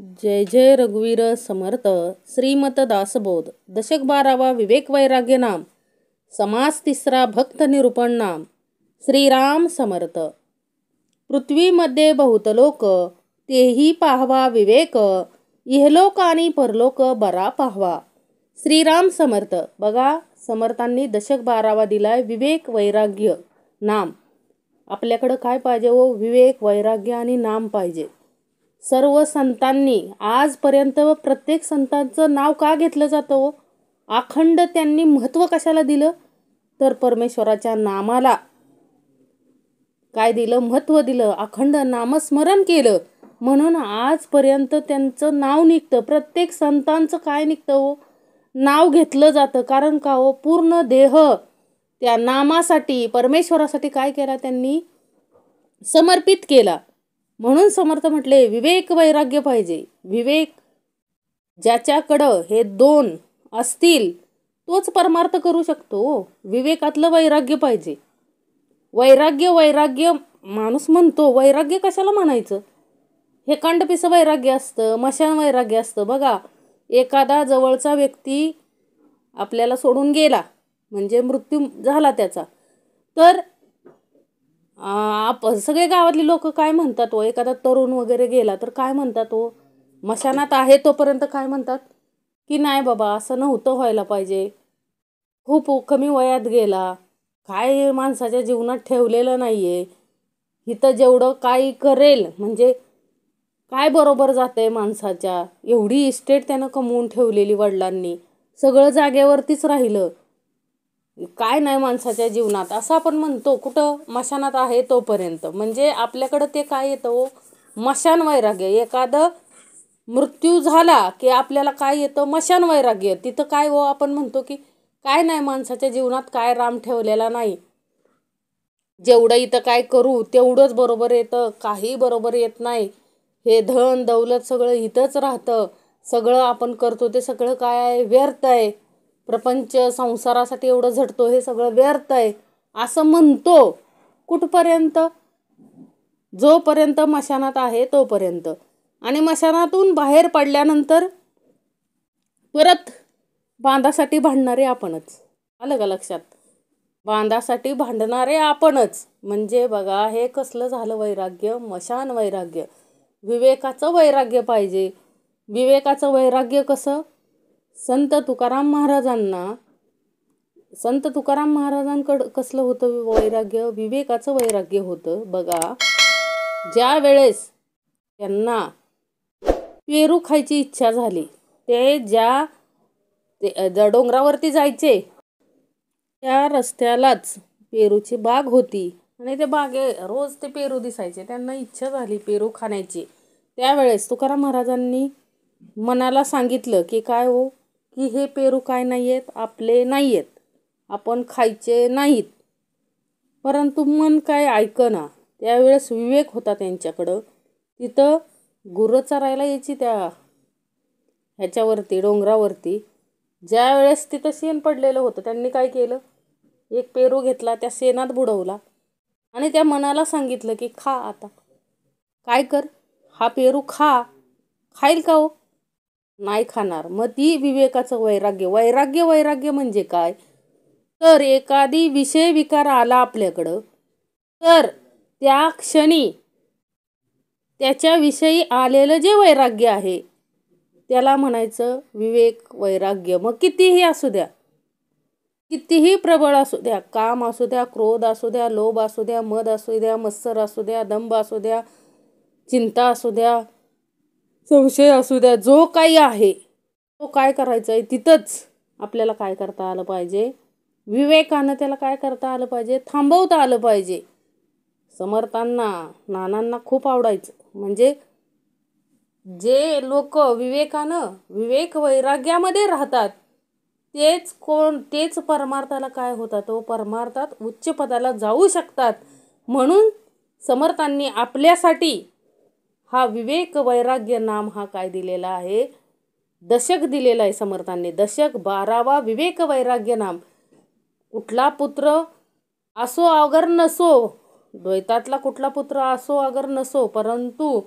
जय जय रघुवीर समर्थ. श्रीमत दासबोध. दशक 12वा विवेक वैराग्य नाम. समास 3रा भक्त निरूपण नाम. श्रीराम समर्थ. पृथ्वीमध्ये बहुत लोक, तेही पाहवा विवेक, इहलोक आणि परलोक बरा पाहवा. श्रीराम समर्थ. बघा, समर्थांनी दशक 12वा दिलाय विवेक वैराग्य नाम. आपल्याकडं काय पाहिजे हो? विवेक वैराग्य आणि नाम पाहिजे. सर्व संतांनी आजपर्यंत प्रत्येक संतांचं नाव का घेतलं जातं हो? अखंड त्यांनी महत्त्व कशाला दिलं? तर परमेश्वराच्या नामाला काय दिलं? महत्त्व दिलं. अखंड नामस्मरण केलं म्हणून आजपर्यंत त्यांचं नाव निघतं. प्रत्येक संतांचं काय निघतं हो? नाव घेतलं जातं. कारण का हो? पूर्ण देह त्या नामासाठी, परमेश्वरासाठी काय केला? त्यांनी समर्पित केला. म्हणून समर्थ म्हटले विवेक वैराग्य पाहिजे. विवेक ज्याच्याकडं हे दोन असतील तोच परमार्थ करू शकतो. विवेकातलं वैराग्य पाहिजे. वैराग्य माणूस म्हणतो, वैराग्य कशाला म्हणायचं? हे कांडपिसं वैराग्य असतं, मशान वैराग्य असतं. बघा, एखादा जवळचा व्यक्ती आपल्याला सोडून गेला म्हणजे मृत्यू झाला त्याचा, तर सगळे गावातली लोक काय म्हणतात हो? एखादा तरुण वगैरे गेला तर काय म्हणतात हो? मशानात आहे तोपर्यंत काय म्हणतात की नाही बाबा, असं नव्हतं व्हायला पाहिजे, खूप कमी वयात गेला, काय माणसाच्या जीवनात ठेवलेलं नाहीये, इथं जेवढं काही करेल म्हणजे काय बरोबर जातंय माणसाच्या, एवढी इस्टेट त्यानं कमवून ठेवलेली वडिलांनी, सगळं जागेवरतीच राहिलं, काय नाही माणसाच्या जीवनात, असं आपण म्हणतो. कुठं? मशानात आहे तोपर्यंत. म्हणजे आपल्याकडं ते काय येतं हो? मशान वैराग्य. एखादं मृत्यू झाला की आपल्याला काय येतं? मशान वैराग्य. तिथं काय हो? आपण म्हणतो की काय नाही माणसाच्या जीवनात काय राम ठेवलेला नाही, जेवढं इथं काय करू तेवढंच बरोबर येतं, काही बरोबर येत नाही, हे धन दौलत सगळं इथंच राहतं, सगळं आपण करतो ते सगळं काय आहे? व्यर्थ आहे, प्रपंच संसारासाठी एवढं झटतो हे सगळं व्यर्थ आहे, असं म्हणतो. कुठपर्यंत? जोपर्यंत मशानात आहे तोपर्यंत. आणि मशानातून बाहेर पडल्यानंतर परत बांधासाठी भांडणारे आपणच. आलं का लक्षात? बांधासाठी भांडणारे आपणच. म्हणजे बघा, हे कसलं झालं वैराग्य? मशान वैराग्य. विवेकाचं वैराग्य पाहिजे. विवेकाचं वैराग्य कसं? संत तुकाराम महाराजांकडं कसलं होतं वैराग्य? विवेकाचं वैराग्य होतं. बघा, ज्या वेळेस त्यांना पेरू खायची इच्छा झाली, ते ज्या डोंगरावरती जायचे त्या रस्त्यालाच पेरूची बाग होती आणि त्या रोज ते पेरू दिसायचे. त्यांना इच्छा झाली पेरू खाण्याची. त्यावेळेस तुकाराम महाराजांनी मनाला सांगितलं की काय हो, की हे पेरू काय नाही आहेत, आपले नाही आहेत, आपण खायचे नाहीत. परंतु मन काय ऐकना. त्यावेळेस विवेक होता त्यांच्याकडं. तिथं गुरं चरायला यायची त्या ह्याच्यावरती, डोंगरावरती. ज्या वेळेस तिथं शेण पडलेलं होतं, त्यांनी काय केलं? एक पेरू घेतला, त्या शेणात बुडवला आणि त्या मनाला सांगितलं की खा, आता काय कर, हा पेरू खा. खाईल का हो? नाही खाणार. मग ती विवेकाचं वैराग्य. वैराग्य म्हणजे काय? तर एखादी विषय विकार आला आपल्याकडं, तर त्या क्षणी त्याच्याविषयी आलेलं जे वैराग्य आहे त्याला म्हणायचं विवेक वैराग्य. मग कितीही असू द्या, कितीही प्रबळ असू द्या, काम असू द्या, क्रोध असू द्या, लोभ असू द्या, मद असू द्या, मत्सर असू द्या, दंभ असू द्या, चिंता असू द्या, संशय असू द्या, जो काही आहे तो काय करायचं आहे? तिथंच आपल्याला काय करता आलं पाहिजे? विवेकानं त्याला काय करता आलं पाहिजे? थांबवता आलं पाहिजे. समर्थांना, नानांना खूप आवडायचं. म्हणजे जे लोक विवेक वैराग्यामध्ये राहतात तेच परमार्थाला काय होतात? तो परमार्थात उच्च पदाला जाऊ शकतात. म्हणून समर्थांनी आपल्यासाठी हा विवेक वैराग्य नाम हा काय दिलेला आहे? दशक दिलेला आहे समर्थांनी. दशक 12वा विवेक वैराग्य नाम. कुठला पुत्र असो अगर नसो, द्वैतातला कुठला पुत्र असो अगर नसो, परंतु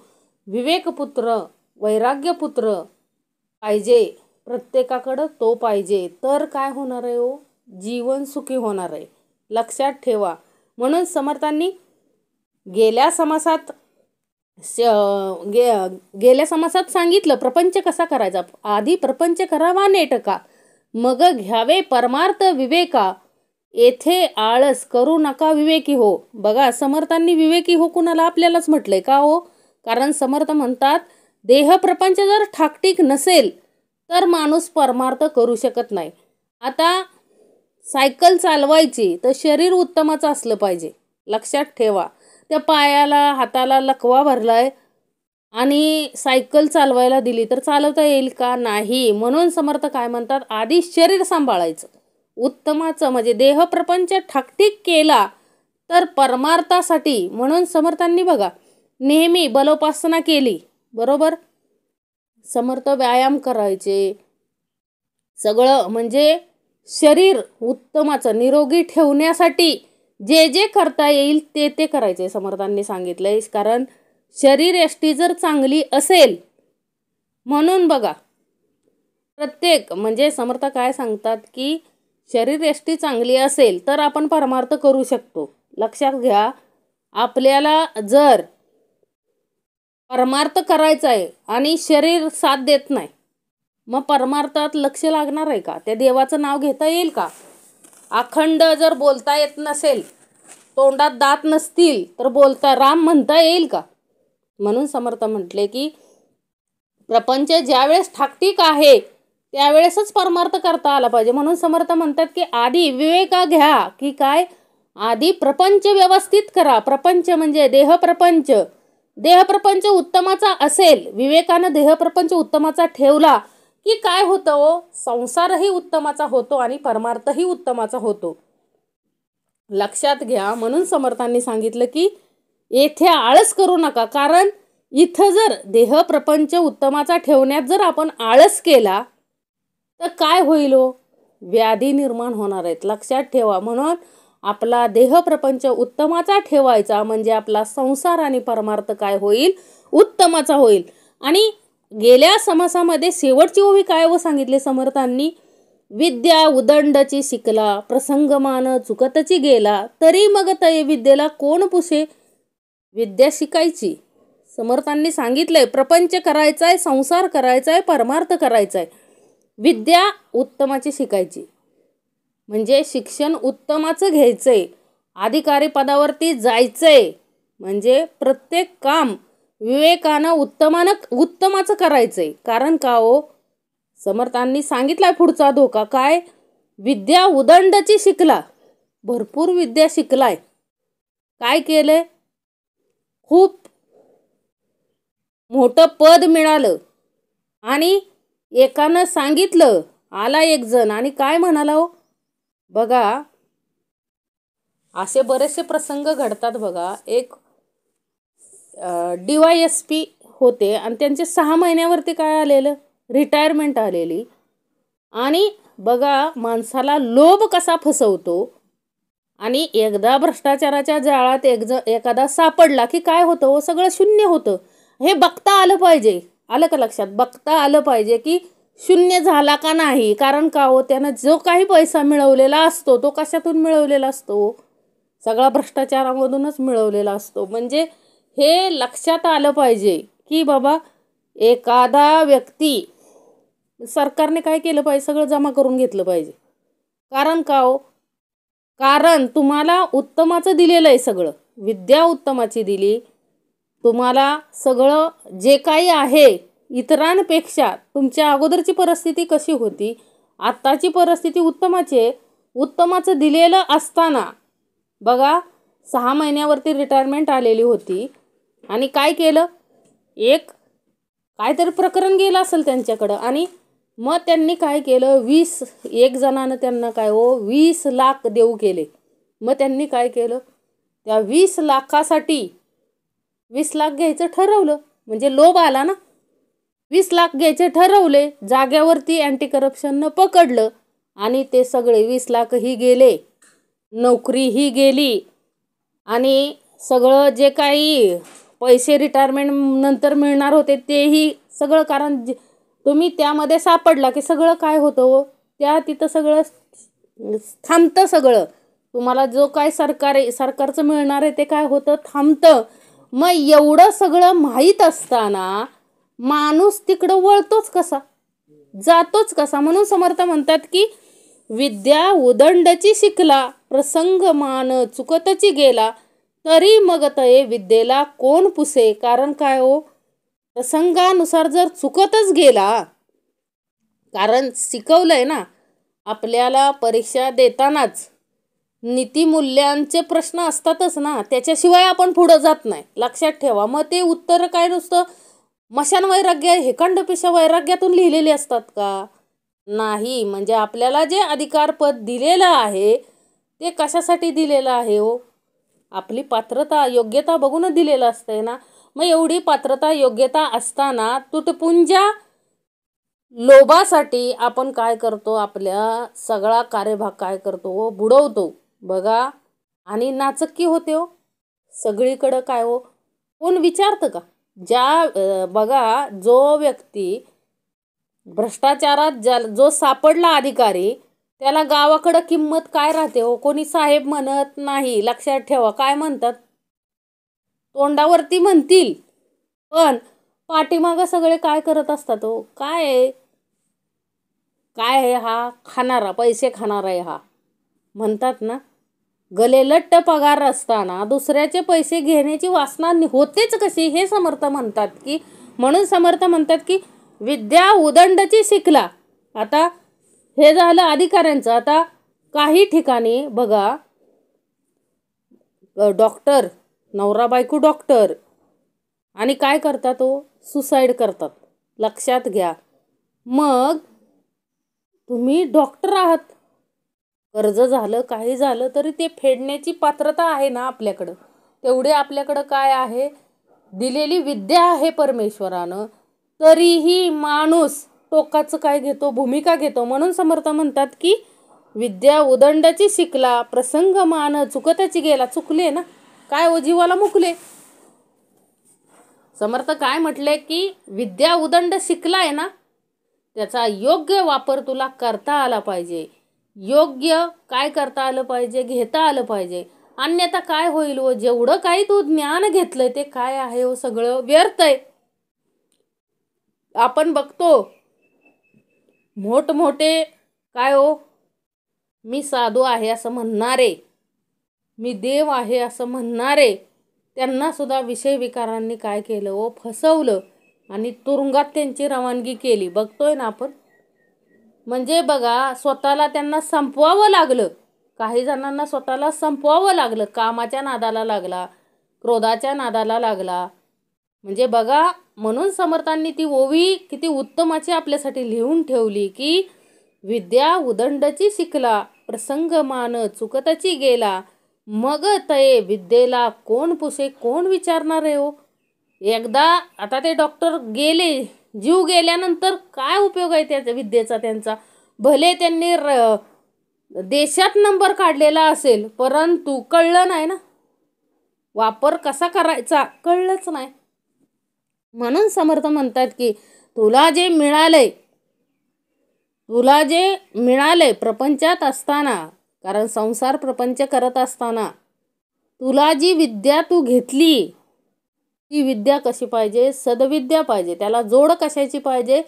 विवेकपुत्र वैराग्यपुत्र पाहिजे, प्रत्येकाकडं तो पाहिजे, तर काय होणार आहे हो, जीवन सुखी होणार आहे. लक्षात ठेवा. म्हणून समर्थांनी गेल्या समासात गेल्या समासात सांगितलं प्रपंच कसा करायचा. आधी प्रपंच करावा नेटका, मग घ्यावे परमार्थ विवेका, येथे आळस करू नका विवेकी हो. बघा, समर्थांनी विवेकी हो कुणाला, आपल्यालाच म्हटलंय का हो. कारण समर्थ म्हणतात देह प्रपंच जर ठाकठीक नसेल तर माणूस परमार्थ करू शकत नाही. आता सायकल चालवायची तर शरीर उत्तमाचं असलं पाहिजे. लक्षात ठेवा. त्या पायाला हाताला लकवा भरलाय आणि सायकल चालवायला दिली तर चालवता येईल का, नाही. म्हणून समर्थ काय म्हणतात, आधी शरीर सांभाळायचं उत्तमाचं, म्हणजे देह प्रपंच ठाकठीक केला तर परमार्थासाठी. म्हणून समर्थांनी बघा नेहमी बलोपासना केली, बरोबर. समर्थ व्यायाम करायचे, सगळं म्हणजे शरीर उत्तमाचं निरोगी ठेवण्यासाठी जे जे करता येईल ते ते करायचे समर्थांनी सांगितलंय. कारण शरीर यष्टी जर चांगली असेल, म्हणून बघा प्रत्येक म्हणजे समर्थ काय सांगतात की शरीर यष्टी चांगली असेल तर आपण परमार्थ करू शकतो. लक्षात घ्या, आपल्याला जर परमार्थ करायचा आहे आणि शरीर साथ देत नाही, मग परमार्थात लक्ष लागणार आहे का, त्या देवाचं नाव घेता येईल का. अखंड जर बोलता येत नसेल, तोंडात दात नसतील तर बोलता राम म्हणता येईल का. म्हणून समर्थ म्हटले की प्रपंच ज्यावेळेस ठाकठीक आहे त्यावेळेसच परमार्थ करता आला पाहिजे. म्हणून समर्थ म्हणतात की आधी विवेका घ्या, की काय, आधी प्रपंच व्यवस्थित करा. प्रपंच म्हणजे देहप्रपंच, देहप्रपंच उत्तमाचा असेल, विवेकानं देहप्रपंच उत्तमाचा ठेवला की काय होतं हो, संसारही उत्तमाचा होतो आणि परमार्थही उत्तमाचा होतो. लक्षात घ्या. म्हणून समर्थांनी सांगितलं की येथे आळस करू नका. कारण इथं जर देह प्रपंच उत्तमाचा ठेवण्यात जर आपण आळस केला तर काय होईल हो, व्याधी निर्माण होणार आहेत. लक्षात ठेवा. म्हणून आपला देह प्रपंच उत्तमाचा ठेवायचा, म्हणजे आपला संसार आणि परमार्थ काय होईल, उत्तमाचा होईल. आणि गेल्या समासामध्ये शेवटची ओवी काय व सांगितले समर्थांनी, विद्या उदंडची शिकला, प्रसंगमान चुकतची गेला, तरी मग तये विद्येला कोण पुसे. विद्या शिकायची, समर्थांनी सांगितलंय प्रपंच करायचाय, संसार करायचाय, परमार्थ करायचाय, विद्या उत्तमाची शिकायची, म्हणजे शिक्षण उत्तमाचं घ्यायचंय, अधिकारी पदावरती जायचंय, म्हणजे प्रत्येक काम विवेकानं उत्तमाचं करायचंय. कारण का हो, समर्थांनी सांगितलाय पुढचा धोका काय, विद्या उदंडची शिकला, भरपूर विद्या शिकलाय, काय केलंय, खूप मोठं पद मिळालं आणि एकानं सांगितलं, आला एक जण आणि काय म्हणाला हो. बघा असे बरेचसे प्रसंग घडतात. बघा एक DYSP होते आणि त्यांचे 6 महिन्यावरती काय आलेलं, रिटायरमेंट आलेली. आणि बघा माणसाला लोभ कसा फसवतो, आणि एकदा भ्रष्टाचाराच्या जाळात एखादा सापडला की काय होतं हो, सगळं शून्य होतं. हे बघता आलं पाहिजे. आलं का लक्षात, बघता आलं पाहिजे की शून्य झाला का नाही. कारण का हो, त्यानं जो काही पैसा मिळवलेला असतो तो कशातून मिळवलेला असतो, सगळा भ्रष्टाचारामधूनच मिळवलेला असतो. म्हणजे हे लक्षात आलं पाहिजे की बाबा एखादा व्यक्ती, सरकारने काय केलं पाहिजे, सगळं जमा करून घेतलं पाहिजे. कारण का हो, कारण तुम्हाला उत्तमाचं दिलेलं आहे, सगळं विद्या उत्तमाची दिली तुम्हाला, सगळं जे काही आहे इतरांपेक्षा तुमच्या अगोदरची परिस्थिती कशी होती, आत्ताची परिस्थिती उत्तमाची आहे. उत्तमाचं दिलेलं असताना बघा 6 महिन्यावरती रिटायरमेंट आलेली होती आणि काय केलं, एक काहीतरी प्रकरण गेलं असेल त्यांच्याकडं आणि मग त्यांनी काय केलं, एक जणानं त्यांना काय हो 20 लाख देऊ केले. मग त्यांनी काय केलं, त्या 20 लाखासाठी 20 लाख घ्यायचं ठरवलं, म्हणजे लोभ आला ना. 20 लाख घ्यायचे ठरवले, जाग्यावरती अँटी करप्शननं पकडलं आणि ते सगळे 20 लाखही गेले, नोकरीही गेली आणि सगळं जे काही पैसे रिटायरमेंट नंतर मिळणार होते तेही सगळं, कारण तुम्ही त्यामध्ये सापडला की सगळं काय होतं हो, त्या तिथं सगळं थांबतं. सगळं तुम्हाला जो काय सरकारचं मिळणार आहे ते काय होतं, थांबतं. मग एवढं सगळं माहीत असताना माणूस तिकडं वळतोच कसा, जातोच कसा? म्हणून समर्थ म्हणतात की विद्या उदंडची शिकला, प्रसंग मान चुकतची गेला, तरी मग तये विद्येला कोण पुसे. कारण काय हो, प्रसंगानुसार जर चुकतच गेला, कारण शिकवलंय ना आपल्याला परीक्षा देतानाच नीतिमूल्यांचे प्रश्न असतातच ना, त्याच्याशिवाय आपण पुढं जात नाही, लक्षात ठेवा. मग ते उत्तर काय नुसतं मशान वैराग्य हेखंडपेशा वैराग्यातून लिहिलेले असतात का? नाही. म्हणजे आपल्याला जे अधिकारपद दिलेलं आहे ते कशासाठी दिलेलं आहे हो? आपली पात्रता योग्यता बघून दिलेलं असतंय ना. मग एवढी पात्रता योग्यता असताना तुटपुंजा लोभासाठी आपण काय करतो, आपल्या सगळा कार्यभाग काय करतो हो, बुडवतो बघा. आणि नाचक्की होते हो सगळीकडं. काय हो, कोण विचारतं का? बघा, जो व्यक्ती भ्रष्टाचारात जो सापडला अधिकारी, त्याला गावाकडं किंमत काय राहते हो, कोणी साहेब म्हणत नाही. लक्षात ठेवा. काय म्हणतात, तोंडावरती म्हणतील पण पाठीमागं सगळे काय करत असतात हो, काय आहे हा खाणारा, पैसे खाणारा आहे हा, म्हणतात ना. गलेलट्ट पगार असताना दुसऱ्याचे पैसे घेण्याची वासना होतेच कशी, हे समर्थ म्हणतात की. म्हणून समर्थ म्हणतात की विद्या उदंडची शिकला. आता हे झालं अधिकाऱ्यांचं. आता काही ठिकाणी बघा, डॉक्टर, नवरा बायको डॉक्टर, आणि काय करतात तो, सुसाईड करतात. लक्षात घ्या. मग तुम्ही डॉक्टर आहात, कर्ज झालं काही झालं तरी ते फेडण्याची पात्रता आहे ना आपल्याकडं, तेवढे आपल्याकडं काय आहे, दिलेली विद्या आहे परमेश्वरानं. तरीही माणूस टोकाचं काय घेतो, भूमिका घेतो. म्हणून समर्थ म्हणतात की विद्या उदंडची शिकला, प्रसंग मान चुकतची गेला. चुकले ना, काय ओ, जीवाला मुकले. समर्थ काय म्हटले की विद्या उदंड शिकलाय ना, त्याचा योग्य वापर तुला करता आला पाहिजे. योग्य काय करता आलं पाहिजे, घेता आलं पाहिजे. अन्यथा काय होईल हो, जेवढं काही तू ज्ञान घेतलंय ते काय आहे हो, सगळं व्यर्थ आहे. आपण बघतो मोठमोठे काय हो, मी साधू आहे असं म्हणणारे, मी देव आहे असं म्हणणारे, त्यांना सुद्धा विषय विकारांनी काय केलं हो, फसवलं आणि तुरुंगात त्यांची रवानगी केली. बघतोय ना आपण. म्हणजे बघा, स्वतःला त्यांना संपवावं लागलं. काही जणांना स्वतःला संपवावं लागलं. कामाच्या नादाला लागला, क्रोधाच्या नादाला लागला. म्हणजे बघा, म्हणून समर्थांनी ती ओवी किती उत्तमाची आपल्यासाठी लिहून ठेवली की विद्या उदंडची शिकला, प्रसंग मान चुकतची गेला, मग तये विद्येला कोण पुसे. कोण विचारणार आहे हो? एकदा आता ते डॉक्टर गेले, जीव गेल्यानंतर काय उपयोग आहे त्या विद्येचा त्यांचा? भले त्यांनी देशात नंबर काढलेला असेल, परंतु कळलं नाही ना, वापर कसा करायचा कळलंच नाही. म्हणून समर्थ म्हणतात की तुला जे मिळालंय प्रपंचात असताना, कारण संसार प्रपंच करत असताना तुला जी विद्या तू घेतली, ती विद्या कशी पाहिजे, सदविद्या पाहिजे. त्याला जोड कशाची पाहिजे,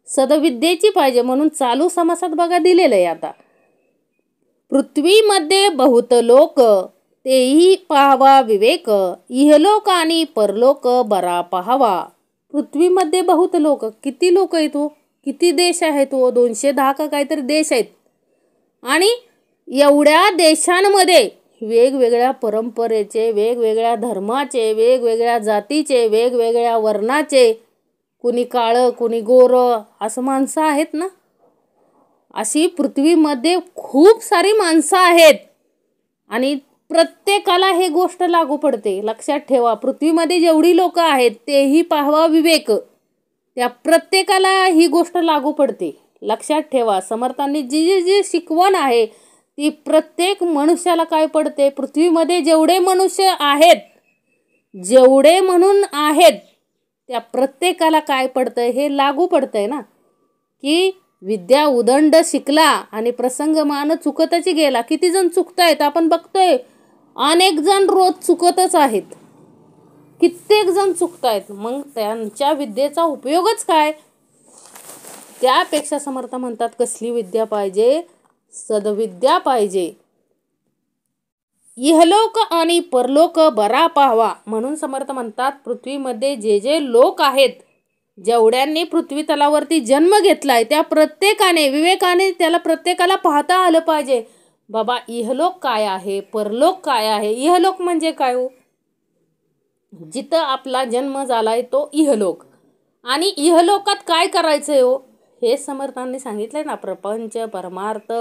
सदविद्येची पाहिजे. म्हणून चालू समासात बघा दिलेलं आहे. आता पृथ्वीमध्ये बहुत लोक, तेही पाहावा विवेक, इहलोक आणि परलोक बरा पाहावा. पृथ्वीमध्ये बहुत लोक, किती लोक आहेत हो, किती देश आहेत हो, 210 का काहीतरी देश आहेत. आणि एवढ्या देशांमध्ये वेगवेगळ्या परंपरेचे, वेगवेगळ्या धर्माचे, वेगवेगळ्या जातीचे, वेगवेगळ्या वर्णाचे, कुणी काळं कुणी गोरं असं माणसं आहेत ना. अशी पृथ्वीमध्ये खूप सारी माणसं आहेत आणि प्रत्येकाला हे गोष्ट लागू पडते. लक्षात ठेवा, पृथ्वीमध्ये जेवढी लोक आहेत तेही पाहावा विवेक, त्या प्रत्येकाला ही गोष्ट लागू पडते. लक्षात ठेवा, समर्थांनी जी जी शिकवण आहे ती प्रत्येक मनुष्याला काय पडते. पृथ्वीमध्ये जेवढे मनुष्य आहेत जेवढे म्हणून आहेत त्या प्रत्येकाला काय पडतंय, हे लागू पडतंय ना, की विद्या उदंड शिकला आणि प्रसंगमान चुकतच गेला. किती जण चुकतायत आपण बघतोय, अनेक जण रोज चुकतच आहेत, कित्येक जण चुकतायत. मग त्यांच्या विद्येचा उपयोगच काय? त्यापेक्षा समर्थ म्हणतात कसली विद्या पाहिजे? सद्विद्या पाहिजे. इहलोक आणि परलोक बरा पाहावा. म्हणून समर्थ म्हणतात पृथ्वीमध्ये जे जे लोक आहेत, जेवढ्यांनी पृथ्वी तलावरती जन्म घेतलाय, त्या प्रत्येकाने विवेकाने त्याला प्रत्येकाला पाहता आलं पाहिजे. बाबा इहलोक काय आहे, परलोक काय आहे. इहलोक म्हणजे काय हो? जिथं आपला जन्म झालाय तो इहलोक. आणि इहलोकात काय करायचंय हो? हे समर्थांनी सांगितलंय ना, प्रपंच परमार्थ,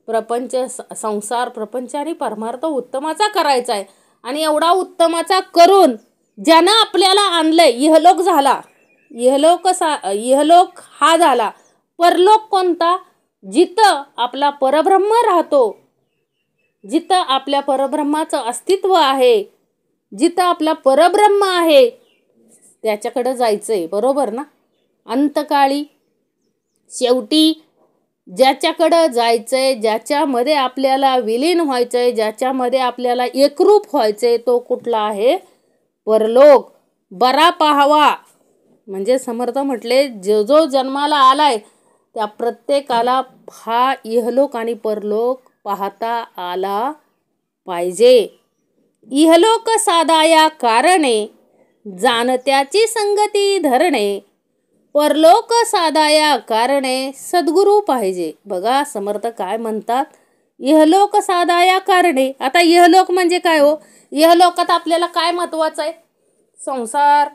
प्रपंच संसार, प्रपंच आणि परमार्थ उत्तमाचा करायचा आहे. आणि एवढा उत्तमाचा करून ज्यानं आपल्याला आणलंय, इहलोक झाला, इहलोक हा झाला. परलोक कोणता? जिथं आपला परब्रह्म राहतो, जिथं आपल्या परब्रह्माचं अस्तित्व आहे, जिथं आपला परब्रह्म आहे त्याच्याकडं जायचंय, बरोबर ना. अंतकाळी शेवटी ज्याच्याकडं जायचंय, ज्याच्यामध्ये आपल्याला विलीन व्हायचंय, ज्याच्यामध्ये आपल्याला एकरूप व्हायचंय, तो कुठला आहे? परलोक. बरा पाहावा म्हणजे समर्थ म्हटले जो जो जन्माला आलाय त्या प्रत्येकाला हा इहलोक आणि परलोक पाहता आला पाहिजे. इहलोक साधाया कारणे, जाणत्याची संगती धरणे, परलोक साधाया कारणे सद्गुरू पाहिजे. बघा समर्थ काय म्हणतात, इहलोक साधाया कारणे. आता इहलोक म्हणजे काय हो? इहलोकात आपल्याला काय महत्वाचं आहे? संसार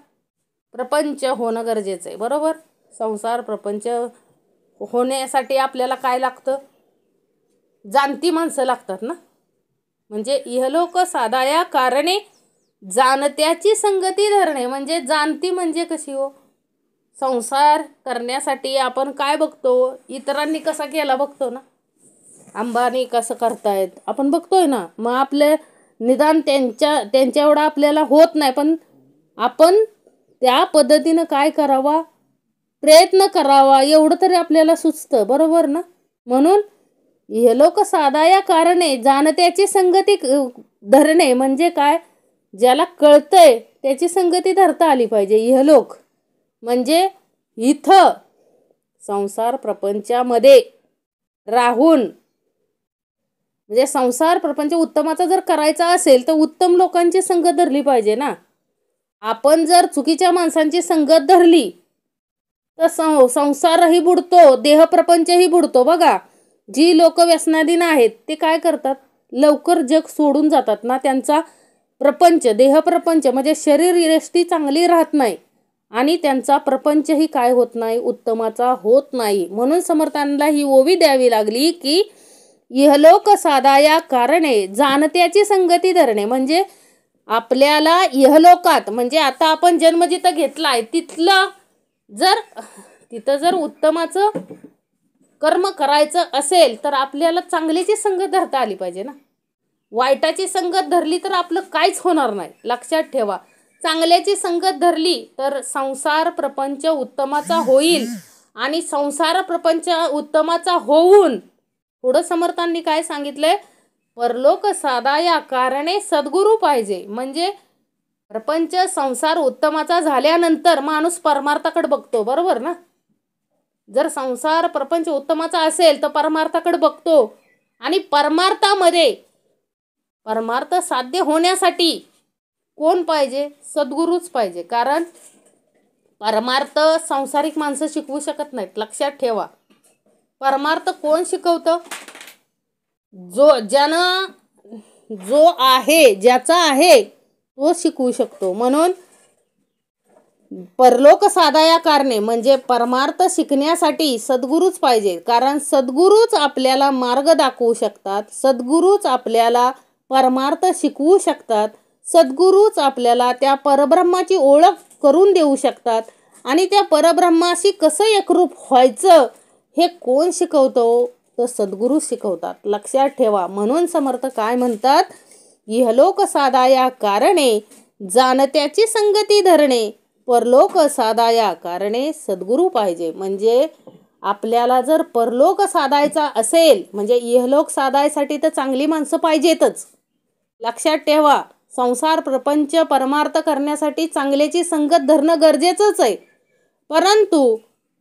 प्रपंच होणं गरजेचं आहे, बरोबर. संसार प्रपंच होण्यासाठी आपल्याला काय लागतं? जाणती माणसं लागतात ना. म्हणजे इहलोक साधाया कारणे, जाणत्याची संगती धरणे. म्हणजे जाणती म्हणजे कशी हो? संसार करण्यासाठी आपण काय बघतो? इतरांनी कसा केला बघतो ना. अंबानी कसं करतायत आपण बघतोय ना. मग आपले निदान त्यांच्या एवढा आपल्याला होत नाही, पण आपण त्या पद्धतीनं काय करावा? प्रयत्न करावा, एवढं तरी आपल्याला सुचतं, बरोबर ना. म्हणून इहलोक साधाया कारणे, जाणत्याची संगती धरणे म्हणजे काय? ज्याला कळतंय त्याची संगती धरता आली पाहिजे. इहलोक म्हणजे इथं संसार प्रपंचामध्ये राहून, म्हणजे संसार प्रपंच उत्तमाचा जर करायचा असेल तर उत्तम लोकांची संगत धरली पाहिजे ना. आपण जर चुकीच्या माणसांची संगत धरली तर संसारही बुडतो, देहप्रपंचही बुडतो. बघा जी लोक व्यसनाधीन आहेत ते काय करतात? लवकर जग सोडून जातात ना. त्यांचा प्रपंच, देहप्रपंच म्हणजे शरीर यष्टी चांगली राहत नाही आणि त्यांचा प्रपंचही काय होत नाही? उत्तमाचा होत नाही. म्हणून समर्थांना ही ओवी द्यावी लागली की इहलोक साधाया कारणे, जाणत्याची संगती धरणे. म्हणजे आपल्याला इहलोकात, म्हणजे आता आपण जन्म जिथं घेतलाय तिथं जर उत्तमाचं कर्म करायचं असेल तर आपल्याला चांगल्याची संगत धरता आली पाहिजे ना. वाईटाची संगत धरली तर आपलं काहीच होणार नाही, लक्षात ठेवा. चांगल्याची संगत धरली तर संसार प्रपंच उत्तमाचा होईल. आणि संसार प्रपंच उत्तमाचा होऊन पुढं समर्थांनी काय सांगितलंय? परलोक साधाया कारणे सद्गुरू पाहिजे. म्हणजे प्रपंच संसार उत्तमाचा झाल्यानंतर माणूस परमार्थाकडे बघतो, बरोबर ना. जर संसार प्रपंच उत्तमाचा असेल तर परमार्थाकडे बघतो. आणि परमार्थ साध्य होण्यासाठी कोण पाहिजे? सद्गुरूच पाहिजे. कारण परमार्थ सांसारिक माणसं शिकवू शकत नाहीत, लक्षात ठेवा. परमार्थ कोण शिकवतं? जो आहे, ज्याचा आहे तो शिकवू शकतो. म्हणून परलोक साधाया कारणे म्हणजे परमार्थ शिकण्यासाठी सद्गुरूच पाहिजे. कारण सद्गुरूच आपल्याला मार्ग दाखवू शकतात, सद्गुरूच आपल्याला परमार्थ शिकवू शकतात, सद्गुरूच आपल्याला त्या परब्रह्माची ओळख करून देऊ शकतात. आणि त्या परब्रह्माशी कसं एकरूप व्हायचं हे कोण शिकवतो? तर सद्गुरू शिकवतात, लक्षात ठेवा. म्हणून समर्थ काय म्हणतात? इहलोक साधाया कारणे, जाणत्याची संगती धरणे, परलोक साधाया कारणे सद्गुरू पाहिजे. म्हणजे आपल्याला जर परलोक साधायचा असेल, म्हणजे इहलोक साधायसाठी तर चांगली माणसं पाहिजेतच. लक्षात ठेवा, संसार प्रपंच परमार्थ करण्यासाठी चांगल्याची संगत धरणं गरजेचंच आहे. परंतु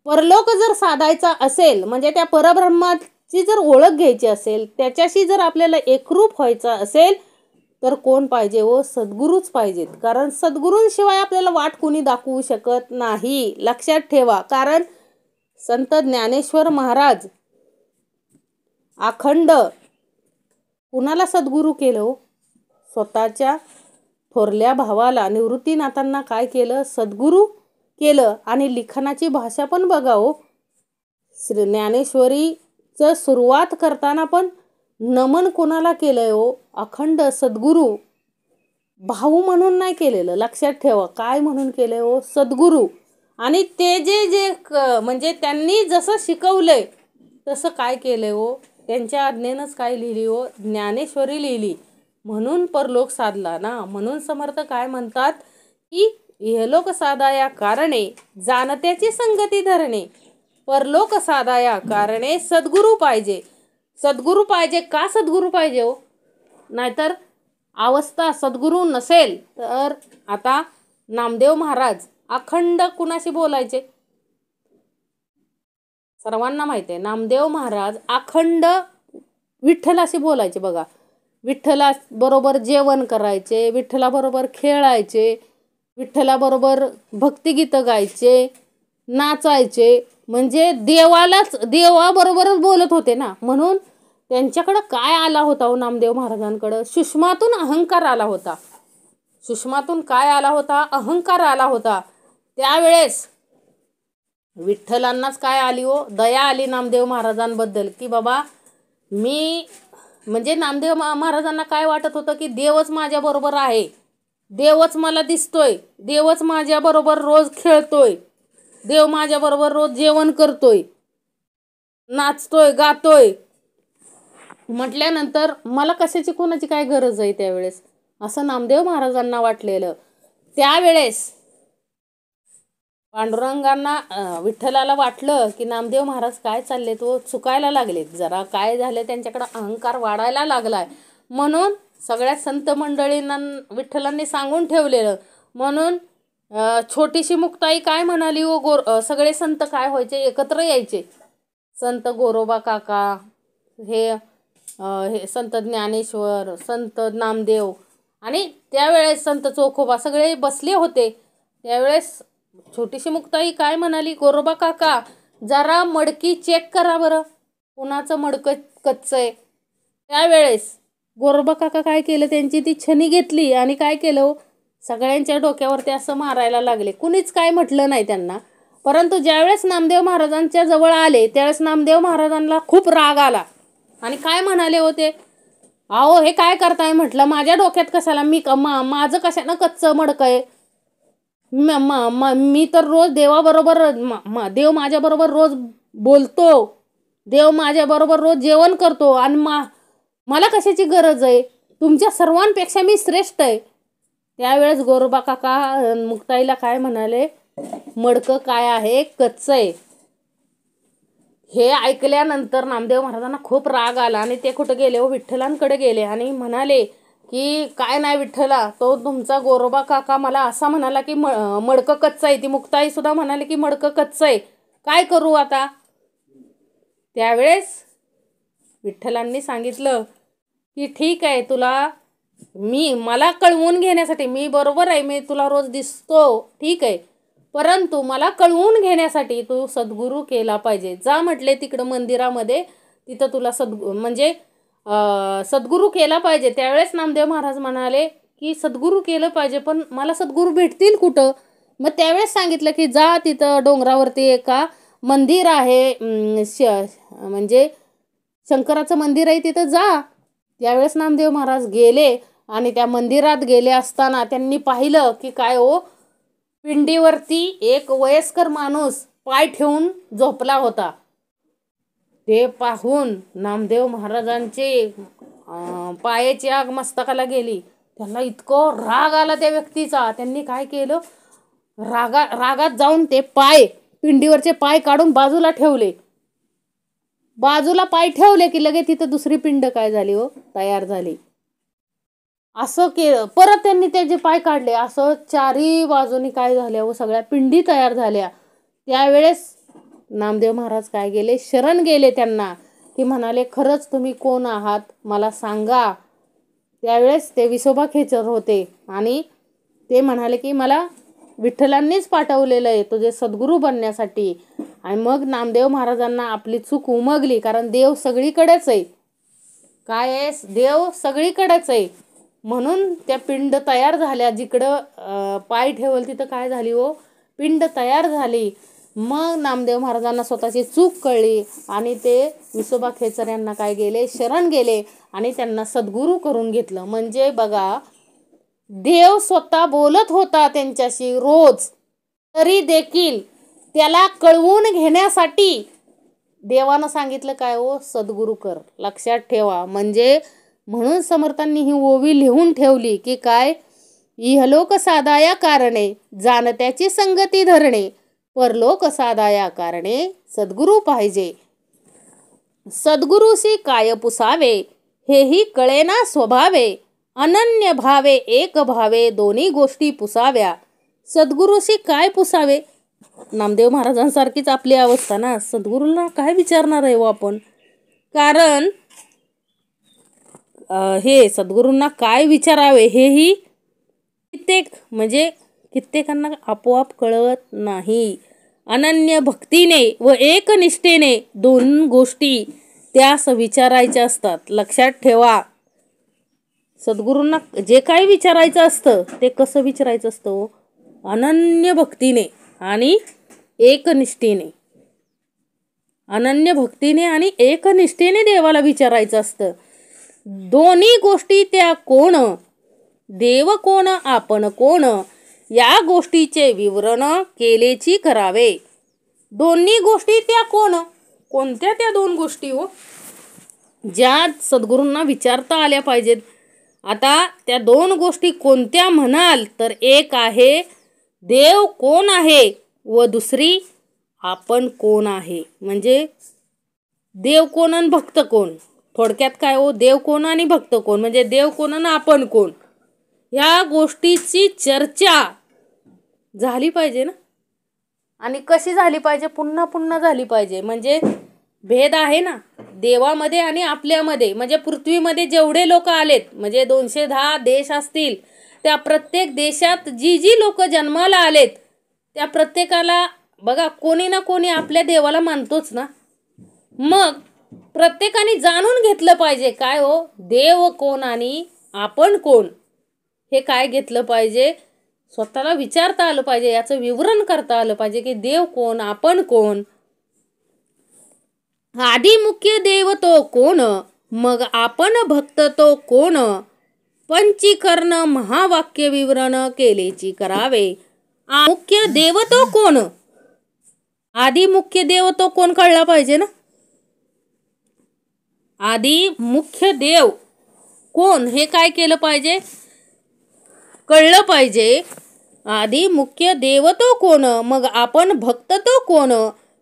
परलोक जर साधायचा असेल, म्हणजे त्या परब्रह्माची जर ओळख घ्यायची असेल, त्याच्याशी जर आपल्याला एकरूप व्हायचं असेल, तर कोण पाहिजे हो? सद्गुरूच पाहिजेत. कारण सद्गुरूंशिवाय आपल्याला वाट कुणी दाखवू शकत नाही. लक्षात ठेवा. कारण संत ज्ञानेश्वर महाराज अखंड कुणाला सद्गुरू केलं हो? स्वतःच्या थोरल्या भावाला निवृत्तीनाथांना काय केलं? सद्गुरू केलं. आणि लिखाणाची भाषा पण बघा हो. श्री ज्ञानेश्वरीचं सुरुवात करताना पण नमन कोणाला केलंय हो? अखंड सद्गुरू. भाऊ म्हणून नाही केलेलं. लक्षात ठेवा. काय म्हणून केलंय हो? सद्गुरू. आणि ते जे म्हणजे त्यांनी जसं शिकवलंय तसं काय केलंय हो? त्यांच्या आज्ञेनंच काय लिहिली हो? ज्ञानेश्वरी लिहिली. म्हणून परलोक साधला ना. म्हणून समर्थ काय म्हणतात की इहलोक साधाया कारणे जाणत्याची संगती धरणे, परलोक साधाया कारणे सद्गुरू पाहिजे. सद्गुरू पाहिजे. का सद्गुरू पाहिजे हो? नाहीतर अवस्था सद्गुरू नसेल तर आता नामदेव महाराज अखंड कुणाशी बोलायचे? सर्वांना माहिती आहे. नामदेव महाराज अखंड विठ्ठलाशी बोलायचे. बघा, विठ्ठला बरोबर जेवण करायचे, विठ्ठलाबरोबर खेळायचे, विठ्ठलाबरोबर भक्तिगीतं गायचे, नाचायचे. म्हणजे देवाबरोबरच बोलत होते ना. म्हणून त्यांच्याकडं काय आला होता हो? नामदेव महाराजांकडं सुषमातून अहंकार आला होता. सुषमातून काय आला होता? अहंकार आला होता. त्यावेळेस विठ्ठलांनाच काय आली हो? दया आली नामदेव महाराजांबद्दल. की बाबा मी म्हणजे नामदेव महाराजांना काय वाटत होतं की देवच माझ्याबरोबर आहे, देवच मला दिसतोय, देवच माझ्याबरोबर रोज खेळतोय, देव माझ्याबरोबर रोज जेवण करतोय, नाचतोय, गातोय म्हटल्यानंतर मला कशाची कोणाची काय गरज आहे त्यावेळेस, असं नामदेव महाराजांना वाटलेलं. त्यावेळेस पांडुरंगांना विठ्ठलाला वाटलं की नामदेव महाराज काय चालले तो चुकायला लागलेत, जरा काय झालं त्यांच्याकडं अहंकार वाढायला लागलाय. म्हणून सगळ्या संत मंडळींना विठ्ठलांनी सांगून ठेवलेलं. म्हणून छोटीशी मुक्ताई काय म्हणाली हो? सगळे संत काय व्हायचे? एकत्र यायचे. संत गोरोबा काका, हे संत ज्ञानेश्वर, संत नामदेव आणि त्यावेळेस संत चोखोबा सगळे बसले होते. त्यावेळेस छोटीशी मुक्ताई काय म्हणाली? गोरोबा काका जरा मडकी चेक करा बरं, कुणाचं मडकं कच्चं आहे. त्यावेळेस गोरोबा काका काय केलं? त्यांची ती छनी घेतली आणि काय केलं? सगळ्यांच्या डोक्यावरती असं मारायला लागले. कुणीच काय म्हटलं नाही त्यांना. परंतु ज्यावेळेस नामदेव महाराजांच्या जवळ आले त्यावेळेस नामदेव महाराजांना खूप राग आला आणि काय म्हणाले होते? अहो हे काय करताय म्हटलं, माझ्या डोक्यात कशाला, माझं कशानं कच्चं मडकं आहे? मी तर रोज देवाबरोबर, देव माझ्याबरोबर रोज बोलतो, देव माझ्याबरोबर रोज जेवण करतो आणि मला कशाची गरज आहे? तुमच्या सर्वांपेक्षा मी श्रेष्ठ आहे. त्यावेळेस गोरोबा काका मुक्ताईला काय म्हणाले? मडकं काय आहे? कच्चं आहे. हे ऐकल्यानंतर नामदेव महाराजांना खूप राग आला आणि ते कुठं गेले हो? विठ्ठलांकडे गेले आणि म्हणाले की काय नाही विठ्ठला, तो तुमचा गोरोबा काका मला असा म्हणाला की मडकं कच्चं आहे. ती मुक्ताई सुद्धा म्हणाली की मडकं कच्चं आहे, काय करू आता? त्यावेळेस विठ्ठलांनी सांगितलं की ठीक आहे, मला कळवून घेण्यासाठी, मी बरोबर आहे, मी तुला रोज दिसतो, ठीक आहे, परंतु मला कळवून घेण्यासाठी तू सद्गुरू केला पाहिजे. जा म्हटले तिकडं मंदिरामध्ये, तिथं तुला सद्गुरू केला पाहिजे. त्यावेळेस नामदेव महाराज म्हणाले की सद्गुरू केलं पाहिजे, पण मला सद्गुरू भेटतील कुठं? मग त्यावेळेस सांगितलं की जा तिथं डोंगरावरती एका मंदिर आहे, म्हणजे शंकराचं मंदिर आहे, तिथं जा. त्यावेळेस नामदेव महाराज गेले आणि त्या मंदिरात गेले असताना त्यांनी पाहिलं की काय हो? पिंडीवरती एक वयस्कर माणूस पाय ठेवून झोपला होता. ते पाहून नामदेव महाराजांचे पायाची आग मस्तकाला गेली त्यांना इतकं राग आला त्या व्यक्तीचा. त्यांनी काय केलं, रागात जाऊन ते पिंडीवरचे पाय काढून बाजूला ठेवले. बाजूला पाय ठेवले की लगेच तिथं दुसरी पिंड काय झाली हो, तयार झाली. असं केलं. परत त्यांनी त्याचे पाय काढले. असं चारी बाजूनी काय झाल्या हो, सगळ्या पिंडी तयार झाल्या. त्यावेळेस नामदेव महाराज काय गेले, शरण गेले त्यांना, की म्हणाले खरंच तुम्ही कोण आहात मला सांगा. त्यावेळेस ते विसोबा खेचर होते आणि ते म्हणाले की मला विठ्ठलांनीच पाठवलेलं आहे तुझे सद्गुरू बनण्यासाठी. आणि मग नामदेव महाराजांना आपली चूक उमगली, कारण देव सगळीकडेच आहे. काय आहे, देव सगळीकडेच आहे. म्हणून त्या पिंड तयार झाल्या. जिकडं पाय ठेवल तिथं काय झाली हो, पिंड तयार झाली. मग नामदेव महाराजांना स्वतःची चूक कळली आणि ते विसोबा खेचर यांना काय गेले, शरण गेले आणि त्यांना सद्गुरू करून घेतलं. म्हणजे बघा, देव स्वतः बोलत होता त्यांच्याशी रोज, तरी देखील त्याला कळवून घेण्यासाठी देवानं सांगितलं काय हो, सद्गुरू कर. लक्षात ठेवा. म्हणजे म्हणून समर्थांनी ही ओवी लिहून ठेवली की काय, इहलोक साधाया कारणे जाणत्याची संगती धरणे, परलोक साधाया कारणे सद्गुरू पाहिजे. सद्गुरूशी काय पुसावे हेही कळेना स्वभावे, अनन्य भावे एक भावे दोन्ही गोष्टी पुसाव्या. सद्गुरूशी काय पुसावे, नामदेव महाराजांसारखीच आपली अवस्था ना. सद्गुरूला काय विचारणार आहे हो आपण, कारण हे सद्गुरूंना काय विचारावे हेही कित्येकांना आपोआप कळत नाही. अनन्य भक्तीने व एकनिष्ठेने दोन गोष्टी त्यास विचारायच्या असतात. लक्षात ठेवा. सद्गुरूंना जे काही विचारायचं असतं ते कसं विचारायचं असतं हो, अनन्य भक्तीने आणि एकनिष्ठेने. अनन्य भक्तीने आणि एकनिष्ठेने देवाला विचारायचं असतं. दोन्ही गोष्टी त्या कोण, देव कोण आपण कोण, या गोष्टीचे विवरण केलेची करावे. दोन्ही गोष्टी त्या कोण, कोणत्या त्या दोन गोष्टी हो, ज्या सद्गुरूंना विचारता आल्या पाहिजेत. आता त्या दोन गोष्टी कोणत्या म्हणाल तर, एक आहे देव कोण आहे व दुसरी आपण कोण आहे. म्हणजे देव कोण आणि भक्त कोण. थोडक्यात काय हो, देव कोण आणि भक्त कोण, म्हणजे देव कोण आणि आपण कोण, ह्या गोष्टीची चर्चा झाली पाहिजे ना. आणि कशी झाली पाहिजे, पुन्हा पुन्हा झाली पाहिजे. म्हणजे भेद आहे ना देवामध्ये आणि आपल्यामध्ये. म्हणजे पृथ्वीमध्ये जेवढे लोक आलेत, म्हणजे 210 देश असतील, त्या प्रत्येक देशात जी लोक जन्माला आलेत त्या प्रत्येकाला बघा कोणी ना कोणी आपल्या देवाला मानतोच ना. मग प्रत्येकाने जाणून घेतलं पाहिजे काय हो, देव कोण आणि आपण कोण, हे काय घेतलं पाहिजे, स्वतःला विचारता आलं पाहिजे, याचं विवरण करता आलं पाहिजे की देव कोण आपण कोण. आधी मुख्य देव तो कोण, मग आपण भक्त तो कोण, पंचीकरण महावाक्य विवरण केलेची करावे. मुख्य देव तो कोण, आधी मुख्य देव तो कोण कळला पाहिजे ना. आधी मुख्य देव कोण हे काय केलं पाहिजे, कळलं पाहिजे. आधी मुख्य देव तो कोण, मग आपण भक्त तो कोण,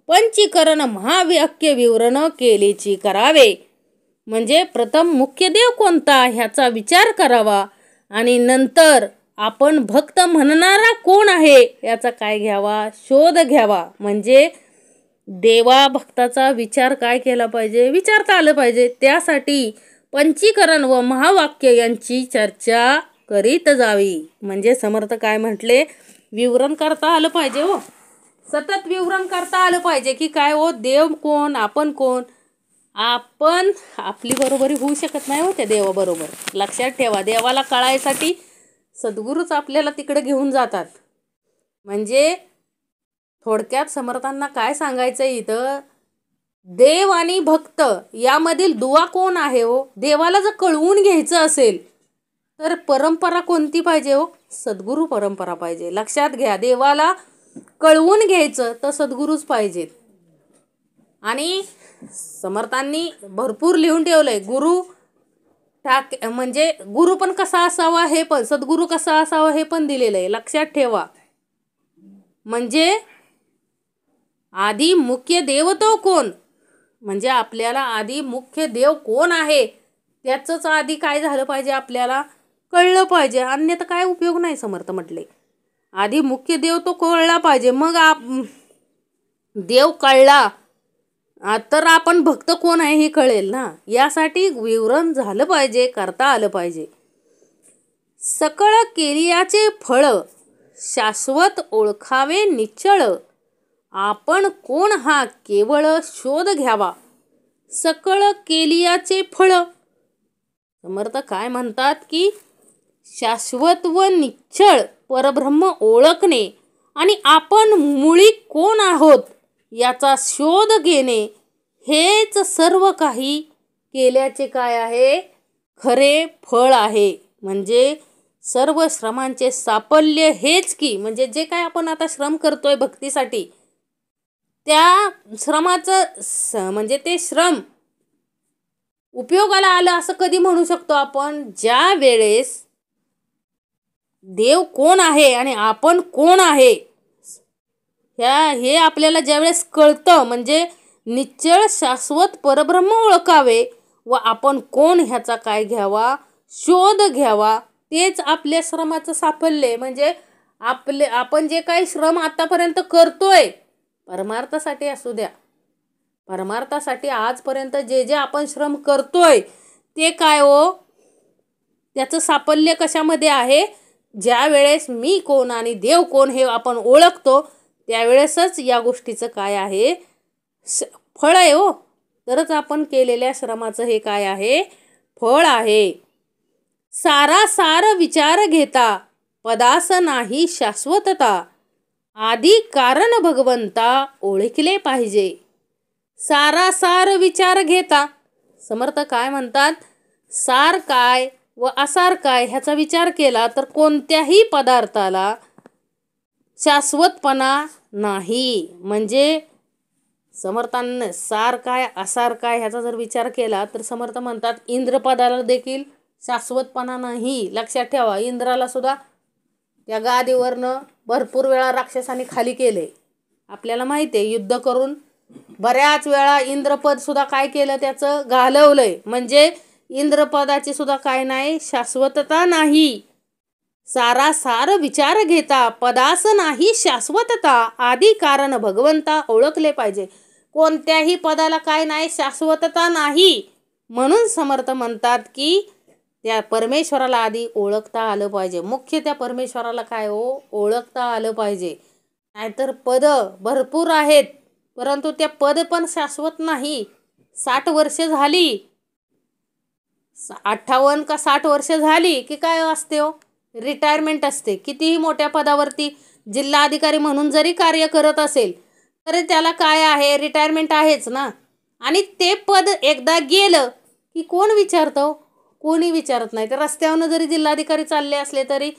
पंचीकरण महावाक्य विवरण केलेची करावे. म्हणजे प्रथम मुख्य देव कोणता ह्याचा विचार करावा आणि नंतर आपण भक्त म्हणणारा कोण आहे याचा काय घ्यावा, शोध घ्यावा. म्हणजे देवा भक्ताचा विचार काय केला पाहिजे, विचारता आलं पाहिजे. त्यासाठी पंचीकरण व महावाक्य यांची चर्चा करीत जावी. म्हणजे समर्थ काय म्हटले, विवरण करता आलं पाहिजे हो, सतत विवरण करता आलं पाहिजे की काय हो, देव कोण आपण कोण. आपण आपली बरोबरी होऊ शकत नाही हो त्या देवाबरोबर. लक्षात ठेवा. देवाला कळायसाठी सद्गुरूच आपल्याला तिकडे घेऊन जातात. म्हणजे थोडक्यात समर्थांना काय सांगायचं इथं, देव आणि भक्त यामधील दुवा कोण आहे हो. देवाला जर कळवून घ्यायचं असेल तर परंपरा कोणती पाहिजे हो, सद्गुरू परंपरा पाहिजे. लक्षात घ्या. देवाला कळवून घ्यायचं तर सद्गुरूच पाहिजेत. आणि समर्थांनी भरपूर लिहून ठेवलंय. गुरु म्हणजे गुरु पण कसा असावा हे पण, सद्गुरू कसा असावा हे पण दिलेलं आहे, लक्षात ठेवा. म्हणजे आधी मुख्य देव तो कोण, म्हणजे आपल्याला आधी मुख्य देव कोण आहे त्याचंच आधी काय झालं पाहिजे, आपल्याला कळलं पाहिजे. अन्यथा काय उपयोग नाही. समर्थ म्हटले आधी मुख्य देव तो कळला पाहिजे. मग देव कळला तर आपण भक्त कोण आहे हे कळेल ना. यासाठी विवरण झालं पाहिजे, करता आलं पाहिजे. सकळ केलियाचे फळ शाश्वत ओळखावे निश्चळ, आपण कोण हा केवळ शोध घ्यावा. सकळ केलियाचे फळ, समर्थ काय म्हणतात की शाश्वत व निश्चळ परब्रह्म ओळखणे आणि आपण मुळी कोण आहोत याचा शोध घेणे, हेच सर्व काही केल्याचे काय आहे, खरे फळ आहे. म्हणजे सर्व श्रमांचे साफल्य हेच की, म्हणजे जे काय आपण आता श्रम करतोय भक्तीसाठी, त्या श्रमाचं म्हणजे ते श्रम उपयोगाला आलं असं कधी म्हणू शकतो आपण, ज्या वेळेस देव कोण आहे आणि आपण कोण आहे हे आपल्याला ज्यावेळेस कळतं. म्हणजे निश्चळ शाश्वत परब्रह्म ओळखावे व आपण कोण ह्याचा काय घ्यावा, शोध घ्यावा, तेच आपल्या श्रमाचं साफल्य. म्हणजे आपण जे काही श्रम आतापर्यंत करतोय परमार्थासाठी असू द्या, परमार्थासाठी आजपर्यंत जे आपण श्रम करतोय ते काय हो, त्याचं साफल्य कशामध्ये आहे, ज्या वेळेस मी कोण आणि देव कोण हे आपण ओळखतो त्यावेळेसच या गोष्टीचं काय आहे, फळ आहे हो. तरच आपण केलेल्या श्रमाचं हे काय आहे, फळ आहे. सारासार विचार घेता पदास नाही शाश्वतता, आदी कारण भगवंता ओळखले पाहिजे. सारासार विचार घेता, समर्थ काय म्हणतात, सार काय व असार काय ह्याचा विचार केला तर कोणत्याही पदार्थाला शाश्वतपणा नाही. म्हणजे समर्थांनी सार काय असार काय ह्याचा जर विचार केला तर समर्थ म्हणतात इंद्रपदाला देखील शाश्वतपणा नाही. लक्षात ठेवा, इंद्राला सुद्धा त्या गादीवरनं भरपूर वेळा राक्षसांनी खाली केले. आपल्याला माहिती आहे, युद्ध करून बऱ्याच वेळा इंद्रपद सुद्धा काय केलं, त्याचं घालवलंय. म्हणजे इंद्रपदाची सुद्धा काय नाही, शाश्वतता नाही. सारासार विचार घेता पदास नाही शाश्वतता, आदी कारण भगवंता ओळखले पाहिजे. कोणत्याही पदाला काय नाही, शाश्वतता नाही. म्हणून समर्थ म्हणतात की त्या परमेश्वराला आधी ओळखता आलं पाहिजे. मुख्य त्या परमेश्वराला काय हो, ओळखता आलं पाहिजे. नाहीतर पद भरपूर आहेत परंतु त्या पद पण शाश्वत नाही. 60 वर्ष झाली, 58 का 60 वर्ष झाली की काय असते हो, रिटायरमेंट असते. कितीही मोठ्या पदावरती जिल्हाधिकारी म्हणून जरी कार्य करत असेल तरी त्याला काय आहे, रिटायरमेंट आहेच ना. आणि ते पद एकदा गेलं की कोण विचारतं, कोणी विचारत नाही. तर रस्त्यावरनं जरी जिल्हाधिकारी चालले असले तरी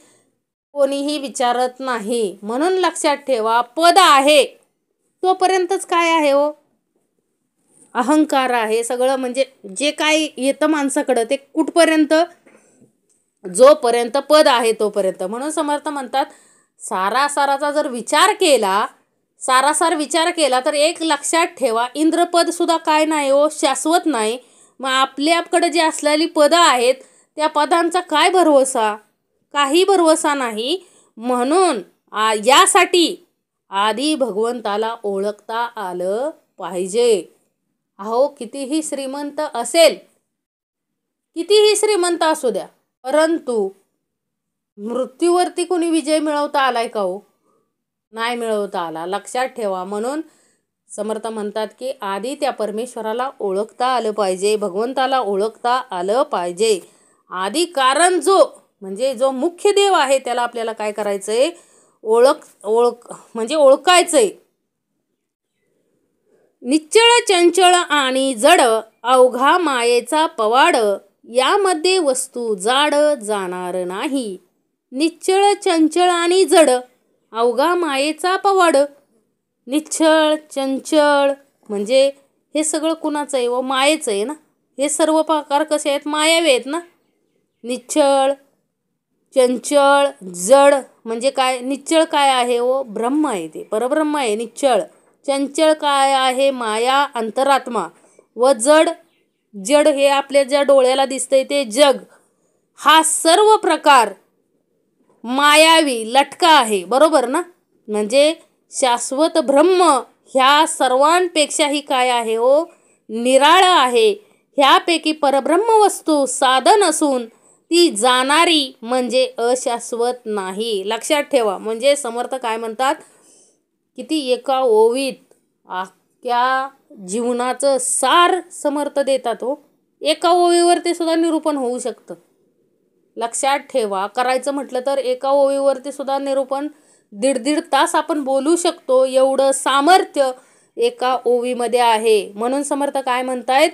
कोणीही विचारत नाही. म्हणून लक्षात ठेवा, पद आहे तोपर्यंतच काय आहे हो, अहंकार आहे सगळं. म्हणजे जे काय येतं माणसाकडं ते कुठपर्यंत, जोपर्यंत पद आहे तोपर्यंत. म्हणून समर्थ म्हणतात सारासाराचा जर विचार केला, सारासार विचार केला तर एक लक्षात ठेवा, इंद्रपद सुद्धा काय नाही हो, शाश्वत नाही. मग आपल्याकडे जे असलेली पदं आहेत त्या पदांचा काय भरवसा, काही भरवसा नाही. म्हणून यासाठी आधी भगवंताला ओळखता आलं पाहिजे. अहो कितीही श्रीमंत असेल, कितीही श्रीमंत असू द्या, परंतु मृत्यूवरती कोणी विजय मिळवता आलाय का हो, नाही मिळवता आला. लक्षात ठेवा. म्हणून समर्थ म्हणतात की आधी त्या परमेश्वराला ओळखता आलं पाहिजे, भगवंताला ओळखता आलं पाहिजे. आधी कारण जो म्हणजे जो मुख्य देव आहे त्याला आपल्याला काय करायचंय, म्हणजे ओळखायचंय. निश्चळ चंचळ आणि जड अवघा मायेचा पवाड, यामध्ये वस्तू जाड जाणार नाही. निश्चळ चंचळ आणि जड अवघा मायेचा पवाड. निश्चळ चंचळ म्हणजे हे सगळं कुणाचं आहे व मायेचं आहे ना. हे सर्व प्रकार कसे आहेत, मायावी आहेत ना. निश्चळ, चंचळ, जड म्हणजे काय? निश्चळ काय आहे हो? ब्रह्म आहे, ते परब्रह्म आहे निश्चळ. चंचळ काय आहे? माया, अंतरात्मा. व जड, जड हे आपल्या ज्या डोळ्याला दिसतंय ते जग. हा सर्व प्रकार मायावी, लटका आहे, बरोबर ना? म्हणजे शाश्वत ब्रह्म ह्या सर्वांपेक्षाही काय आहे हो? निराळं आहे. ह्यापैकी परब्रह्म वस्तू साधन असून ती जाणारी म्हणजे अशाश्वत नाही. लक्षात ठेवा. म्हणजे समर्थ काय म्हणतात? किती एका ओवीत अख्ख्या जीवनाचं सार समर्थ देतात हो. एका ओवीवर ते सुद्धा निरूपण होऊ शकतं. लक्षात ठेवा. करायचं म्हटलं तर एका ओवीवरती सुद्धा निरूपण 1.5 तास आपण बोलू शकतो, एवढं सामर्थ्य एका ओवीमध्ये आहे. म्हणून समर्थ काय म्हणतायत?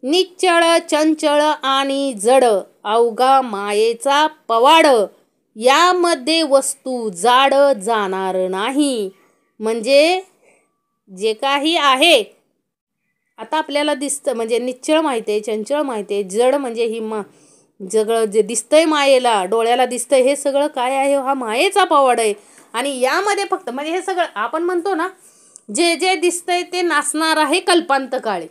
निश्चळ, चंचळ आणि जड अवघा मायेचा पवाड, यामध्ये वस्तू जाड जाणार नाही. म्हणजे जे काही आहे आता आपल्याला दिसतं, म्हणजे निश्चळ माहिती आहे, चंचळ माहिती आहे, जड म्हणजे ही सगळं जे दिसतंय मायेला, डोळ्याला दिसतंय, हे सगळं काय आहे? हा मायेचा पवाड आहे. आणि यामध्ये फक्त म्हणजे हे सगळं आपण म्हणतो ना, जे जे दिसतंय ते नासणार आहे कल्पांत काळी.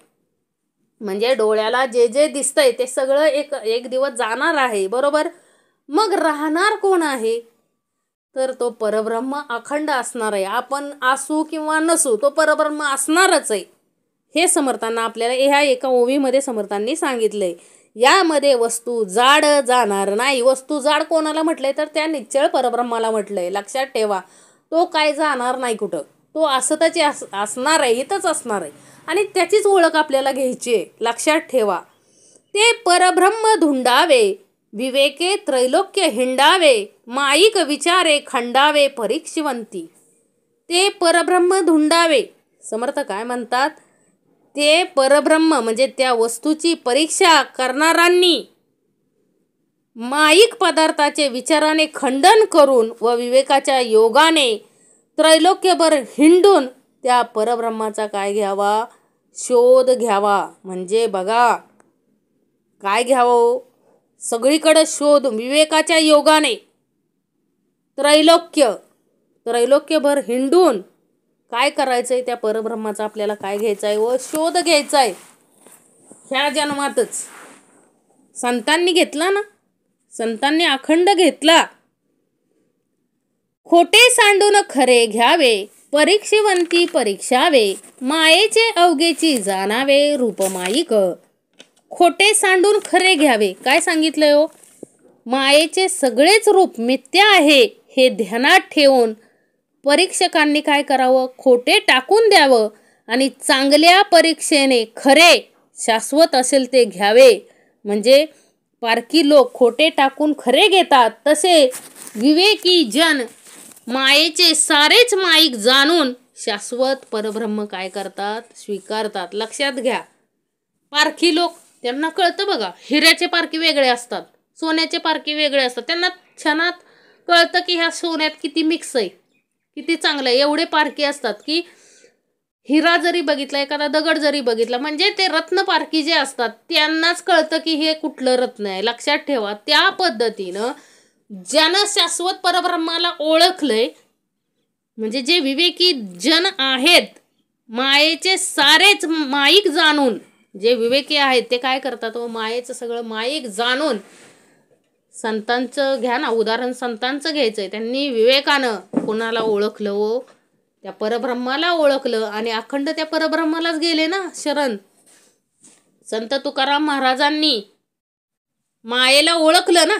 म्हणजे डोळ्याला जे जे दिसतंय ते सगळं एक दिवस जाणार आहे, बरोबर? मग राहणार कोण आहे? तर तो परब्रह्म अखंड असणार आहे. आपण असू किंवा नसू, तो परब्रह्म असणारच आहे. हे समर्थांना आपल्याला ह्या एका ओवीमध्ये समर्थांनी सांगितलंय. यामध्ये वस्तू जाड जाणार नाही. वस्तू जाड कोणाला म्हटलंय? तर त्या निश्चळ परब्रह्माला म्हटलंय. लक्षात ठेवा. तो काय जाणार नाही कुठं. तो असतच असणार आहे, इथंच असणार आहे. आणि त्याचीच ओळख आपल्याला घ्यायची आहे. लक्षात ठेवा. ते परब्रह्म धुंडावे, विवेके त्रैलोक्य हिंडावे, माईक विचारे खंडावे परीक्षिवंती. ते परब्रह्म धुंडावे. समर्थ काय म्हणतात? ते परब्रह्म म्हणजे त्या वस्तूची परीक्षा करणाऱ्यांनी माईक पदार्थाचे विचाराने खंडन करून व विवेकाच्या योगाने त्रैलोक्यभर हिंडून त्या परब्रह्माचा काय घ्यावा? शोध घ्यावा. म्हणजे बघा काय घ्यावं? सगळीकडे शोध, विवेकाच्या योगाने त्रैलोक्यभर हिंडून काय करायचंय? त्या परब्रह्माचा आपल्याला काय घ्यायचाय व शोध घ्यायचाय. ह्या जन्मातच संतांनी घेतला ना, संतांनी अखंड घेतला. खोटे सांडून खरे घ्यावे, परीक्षिवंती परीक्षावे, मायेचे अवघेची जाणावे रूपमाईक. खोटे सांडून खरे घ्यावे. काय सांगितलंय हो? मायेचे सगळेच रूप मिथ्या आहे हे ध्यानात ठेवून परीक्षकांनी काय करावं? खोटे टाकून द्यावं आणि चांगल्या परीक्षेने खरे शाश्वत असेल ते घ्यावे. म्हणजे पारखी लोक खोटे टाकून खरे घेतात, तसे विवेकी जन मायेचे सारेच माईक जाणून शाश्वत परब्रह्म काय करतात? स्वीकारतात. लक्षात घ्या. पारखी लोक, त्यांना कळतं बघा. हिऱ्याचे पारखी वेगळे असतात, सोन्याचे पारखी वेगळे असतात. त्यांना क्षणात कळतं की ह्या सोन्यात किती मिक्स आहे, किती चांगलं आहे. एवढे पारखी असतात की हिरा जरी बघितला, एखादा दगड जरी बघितला, म्हणजे ते रत्न पारखी जे असतात त्यांनाच कळतं की हे कुठलं रत्न आहे. लक्षात ठेवा. त्या पद्धतीनं ज्यानं शाश्वत परब्रह्माला ओळखलंय, म्हणजे जे विवेकी जन आहेत, मायेचे सारेच माईक जाणून, जे विवेकी आहेत ते काय करतात? मायेचं सगळं माईक जाणून, संतांचं घ्या ना उदाहरण, संतांचं घ्यायचंय. त्यांनी विवेकानं कोणाला ओळखलं हो? त्या परब्रह्माला ओळखलं आणि अखंड त्या परब्रह्मालाच गेले ना शरण. संत तुकाराम महाराजांनी मायेला ओळखलं ना,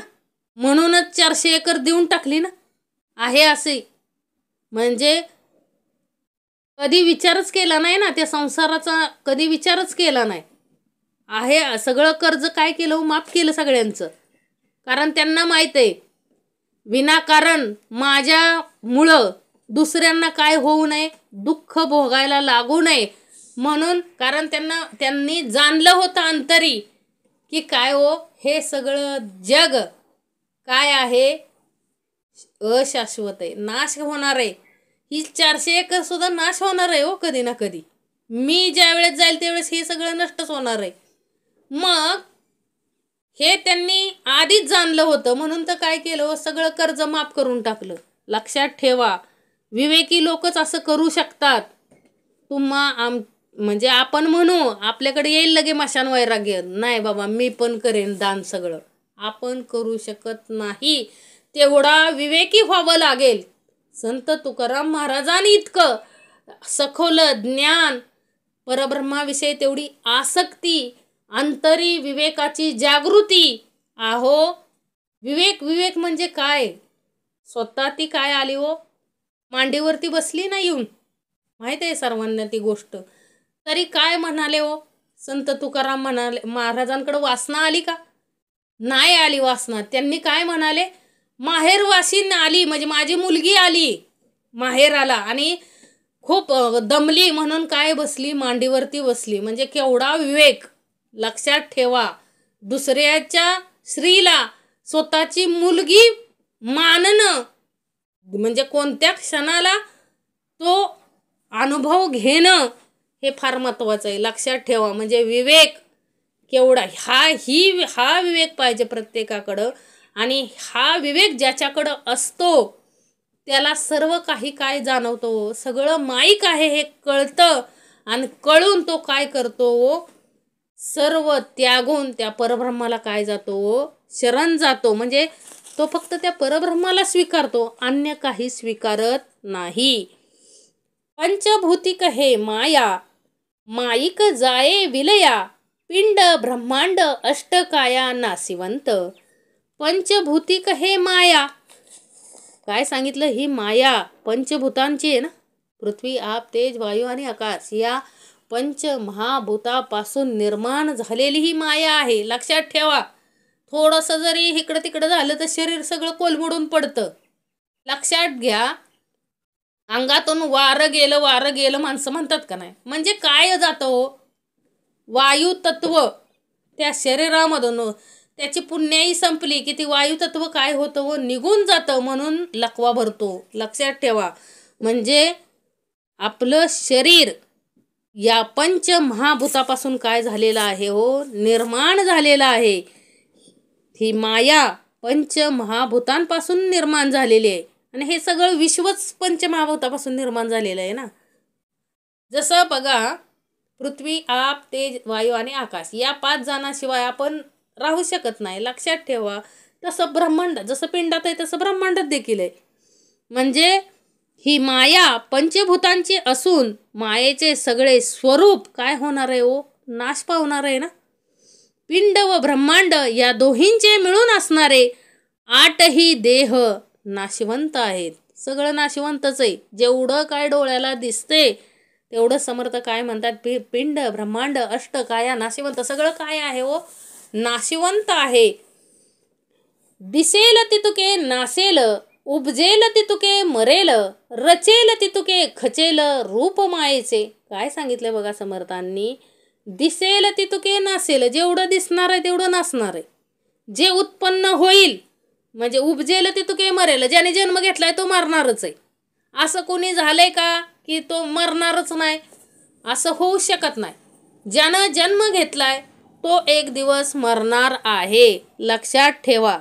म्हणूनच 400 एकर देऊन टाकली ना आहे असे. म्हणजे कधी विचारच केला नाही ना, त्या संसाराचा कधी विचारच केला नाही. आहे सगळं कर्ज काय केलं? माफ केलं सगळ्यांचं. कारण त्यांना माहीत आहे विनाकारण माझ्यामुळं दुसऱ्यांना काय होऊ नये, दुःख भोगायला लागू नये म्हणून. कारण त्यांनी जाणलं होतं अंतरी की काय हो, हे सगळं जग काय आहे? अशाश्वत आहे, नाश होणार आहे. ही 400 एकर सुद्धा नाश होणार आहे हो कधी ना कधी. मी ज्या वेळेस जाईल त्यावेळेस हे सगळं नष्टच होणार आहे. मग हे त्यांनी आधीच जाणलं होतं, म्हणून तर काय केलं, सगळं कर्ज माफ करून टाकलं. लक्षात ठेवा, विवेकी लोकच असं करू शकतात. म्हणजे आपण म्हणू आपल्याकडे येईल लगे मशान वैराग्य, नाही बाबा मी पण करेन दान, सगळं आपण करू शकत नाही. तेवढा विवेकी व्हावं लागेल. संत तुकाराम महाराजांनी इतकं सखोल ज्ञान, परब्रह्माविषयी तेवढी आसक्ती, अंतरी विवेकाची जागृती. आहो, विवेक म्हणजे काय? स्वतः ती काय आली हो, मांडीवरती बसली ना येऊन, माहित आहे सर्वांना ती गोष्ट. तरी काय म्हणाले हो संत तुकाराम म्हणाले, महाराजांकडे वासना आली का? नाही आली वासना. त्यांनी काय म्हणाले, माहेरवासीन आली, म्हणजे माझी मुलगी आली माहेराला आणि खूप दमली म्हणून काय बसली, मांडीवरती बसली. म्हणजे केवढा विवेक. लक्षात ठेवा, दुसऱ्याच्या स्त्रीला स्वतःची मुलगी मानणं म्हणजे कोणत्या क्षणाला तो अनुभव घेणं हे फार महत्त्वाचं आहे. लक्षात ठेवा, म्हणजे विवेक केवढा, हा विवेक पाहिजे प्रत्येकाकडं. आणि हा विवेक ज्याच्याकडं असतो त्याला सर्व काही काय जाणवतो, सगळं माईक आहे हे कळतं. आणि कळून तो काय करतो, सर्व त्यागून त्या परब्रह्माला काय जातो, शरण जातो. म्हणजे तो फक्त त्या परब्रह्माला स्वीकारतो, अन्य काही स्वीकारत नाही. पंचभूतिक हे माया, माईक जाये विलया, पिंड ब्रह्मांड अष्टकाया नासिवंत. पंचभूतिक हे माया, काय सांगितलं, ही माया पंचभूतांची आहे ना, पृथ्वी आप तेज वायू आणि आकाश, या पंचमहाभूतापासून निर्माण झालेली ही माया आहे. लक्षात ठेवा, थोडंसं जरी इकडं तिकडं झालं तर शरीर सगळं कोलमडून पडतं. लक्षात घ्या, अंगातून वारं गेलं माणसं म्हणतात का नाही, म्हणजे काय जातं हो, वायू तत्व त्या शरीरामधून, त्याची पुण्याई संपली की ती वायू तत्व काय होतं व निघून जातं, म्हणून लकवा भरतो. लक्षात ठेवा, म्हणजे आपलं शरीर या पंचमहाभूतापासून काय झालेलं आहे हो, निर्माण झालेलं आहे. ही माया पंचमहाभूतांपासून निर्माण झालेली आहे. आणि हे सगळं विश्वच पंचमहाभूतापासून निर्माण झालेलं आहे ना. जसं बघा, पृथ्वी आप तेज वायू आणि आकाश या 5 जणांशिवाय आपण राहू शकत नाही. लक्षात ठेवा, तसं ब्रह्मांड, जसं पिंडात आहे तसं ब्रह्मांडात देखील आहे. म्हणजे ही माया पंचभूतांची असून मायेचे सगळे स्वरूप काय होणार आहे हो, नाश पावणार आहे ना. पिंड व ब्रह्मांड या दोहींचे मिळून असणारे 8ही देह नाशिवंत आहेत. सगळं नाशिवंतच आहे. जेवढं काय डोळ्याला दिसते तेवढं समर्थ काय म्हणतात, पिंड ब्रह्मांड अष्टकाया नाशिवंत, सगळं काय आहे हो, नाशिवंत आहे. दिसेल तितुके नासेल, उपजेल तितुके मरेल, रचेल तितुके खचेल रूप मायेचे. काय सांगितलं बघा समर्थांनी, दिसेल तितुके नासेल, जेवढं दिसणार आहे तेवढं नासणार आहे. जे उत्पन्न होईल म्हणजे उपजेल तितुके मरेल, ज्याने जन्म घेतलाय तो मरणारच आहे. असं कोणी झालंय का की तो मरणारच नाही? असं होऊ शकत नाही. ज्यानं जन्म घेतलाय तो एक दिवस मरणार आहे. लक्षात ठेवा.